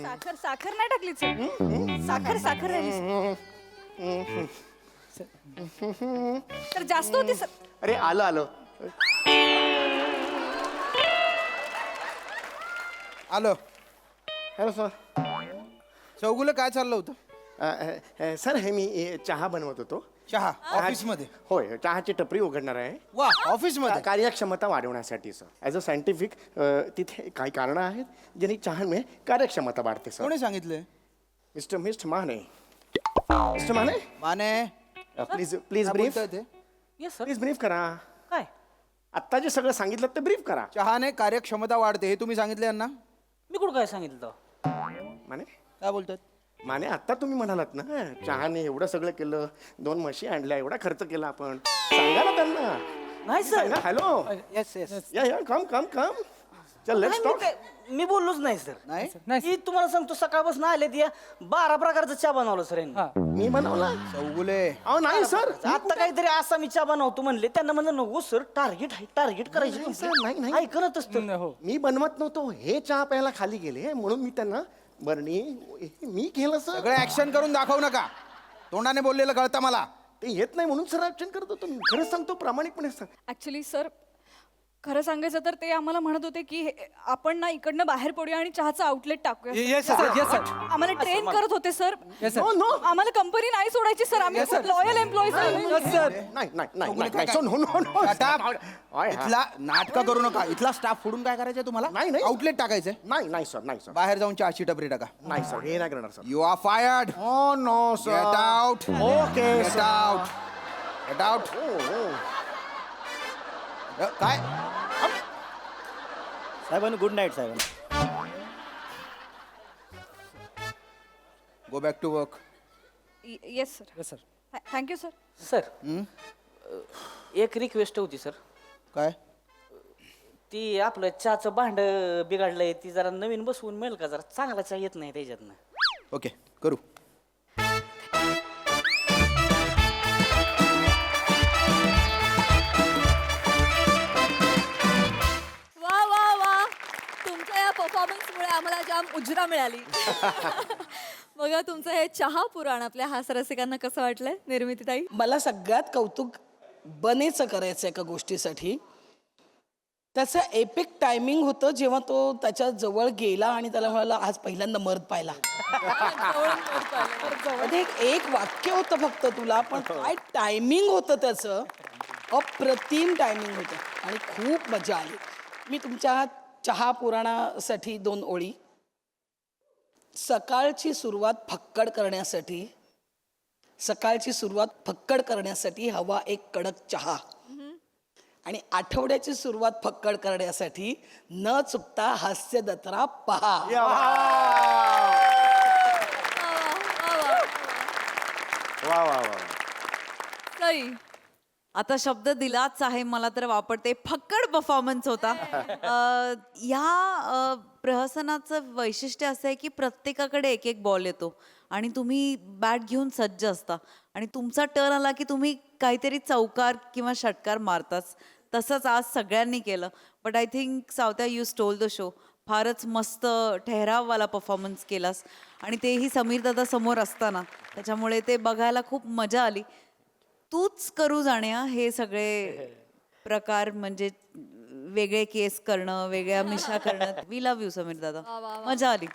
साखर साखर नाही टाकली साखर साखर राहिली तर जास्त होती सर अरे आलं आलं आलो हॅलो सर चौगुलं काय चाललं होतं सर हे मी चहा बनवत होतो चहा ऑफिसमध्ये होय चहाची टपरी उघडणार आहे वा ऑफिसमध्ये कार्यक्षमता वाढवण्यासाठी सर ॲज अ सायंटिफिक तिथे काही कारणं आहेत ज्यांनी चहामुळे कार्यक्षमता वाढते सर कोणी सांगितलं mister Mane Mane please please काय ब्रीफ बोलताय ते? येस सर प्लीज ब्रीफ करा काय आत्ता जे सगळं सांगितलं ते ब्रीफ करा चहाने कार्यक्षमता वाढते हे तुम्ही सांगितले यांना मी कुठं काय सांगितलं होतं? माने काय बोलतात माने आत्ता तुम्ही म्हणालात ना चहाने एवढं सगळं केलं 2 म्हशी आणल्या एवढा खर्च केला आपण सांगा ना त्यांना नाही सर हॅलो येस येस या कम चल लेट्स टॉक मी बोललोच नाही सर नाही मी तुम्हाला सांगतो सकाळपासून आले ते 12 प्रकारचा चहा बनवला सर यांनी मी बनवला चौगुले अहो नाही सर आता काहीतरी असा मी चहा बनवतो म्हणले त्यांना म्हणलं नको सर टार्गेट करायची नाही, सर, नाही. ऐकणच असतं हो मी बनवत नव्हतो हे चहा प्यायला खाली गेले म्हणून मी त्यांना बरणी मी केलं सर सगळं ऍक्शन करून दाखवू नका तोंडाने बोललेलं कळतं मला ते येत नाही म्हणून सर ऍक्शन करत होतो मी खरंच सांगतो प्रामाणिकपणे सांग ऍक्च्युली सर खरं सांगायचं तर ते आम्हाला म्हणत होते की आपण ना इकडनं बाहेर पडूया आणि चहाचं आउटलेट टाकूया येस सर येस सर आम्हाला ट्रेन करत होते sir yes sir no no आम्हाला कंपनी नाही सोडायची सर आम्ही खूप लॉयल एम्प्लॉईज येस सर नाही सो नो Shut up. इथला नाटकं करू नका इथला स्टाफ फोडून काय करायचंय तुम्हाला नाही. आउटलेट टाकायचंय नाही सर बाहेर जाऊन चहाची टपरी टाका नाही सर हे नाही करणार सर यू आर फायर्ड हो no get sir out okay get out get out काय साहेबांनो गुड नाईट साहेबांनो go back to work yes sir yes sir thank you sir sir एक रिक्वेस्ट होती सर काय ती आपलं चहाचं भांड बिघडलंय ती जरा नवीन बसवून मिळेल का जरा चांगला चहा येत नाही त्याच्यातनं ओके करू वा वा वा तुमच्या या परफॉर्मन्समुळे आम्हाला जाम उजरा मिळाली बघा तुमचं हे चहा पुराण आपल्या हास्यरसिकांना कसं वाटलंय निर्मितीताई मला सगळ्यात कौतुक बनेचं करायचं एका गोष्टीसाठी त्याचं एपिक टायमिंग होतं जेव्हा तो त्याच्या जवळ गेला आणि त्याला म्हणाला आज पहिल्यांदा मर्द पाहिला मध्ये एक वाक्य होतं फक्त तुला पण काय टायमिंग होतं त्याचं अप्रतिम टायमिंग होतं आणि खूप मजा आली मी तुमच्या चहा पुराणासाठी 2 ओळी सकाळची सुरुवात फक्कड करण्यासाठी हवा एक कडक चहा आणि आठवड्याची सुरुवात फक्कड करण्यासाठी न चुकता हास्य जत्रा पहा सई आता शब्द दिलाच आहे मला तर वापरते फक्कड परफॉर्मन्स होता या प्रहसनाचं वैशिष्ट्य असं आहे की प्रत्येकाकडे एक एक बॉल येतो आणि तुम्ही बॅट घेऊन सज्ज असता आणि तुमचा टर्न आला की तुम्ही काहीतरी चौकार किंवा षटकार मारताच तसंच आज सगळ्यांनी केलं बट आय थिंक सावत्या यू स्टोल द शो फारच मस्त ठहराववाला परफॉर्मन्स केलास आणि तेही समीर दादा समोर असताना त्याच्यामुळे ते बघायला खूप मजा आली तूच करू जाण्या हे सगळे प्रकार म्हणजे वेगळे केस करणं वेगळ्या मिशा करणं वी लव्ह यू समीर दादा मजा आली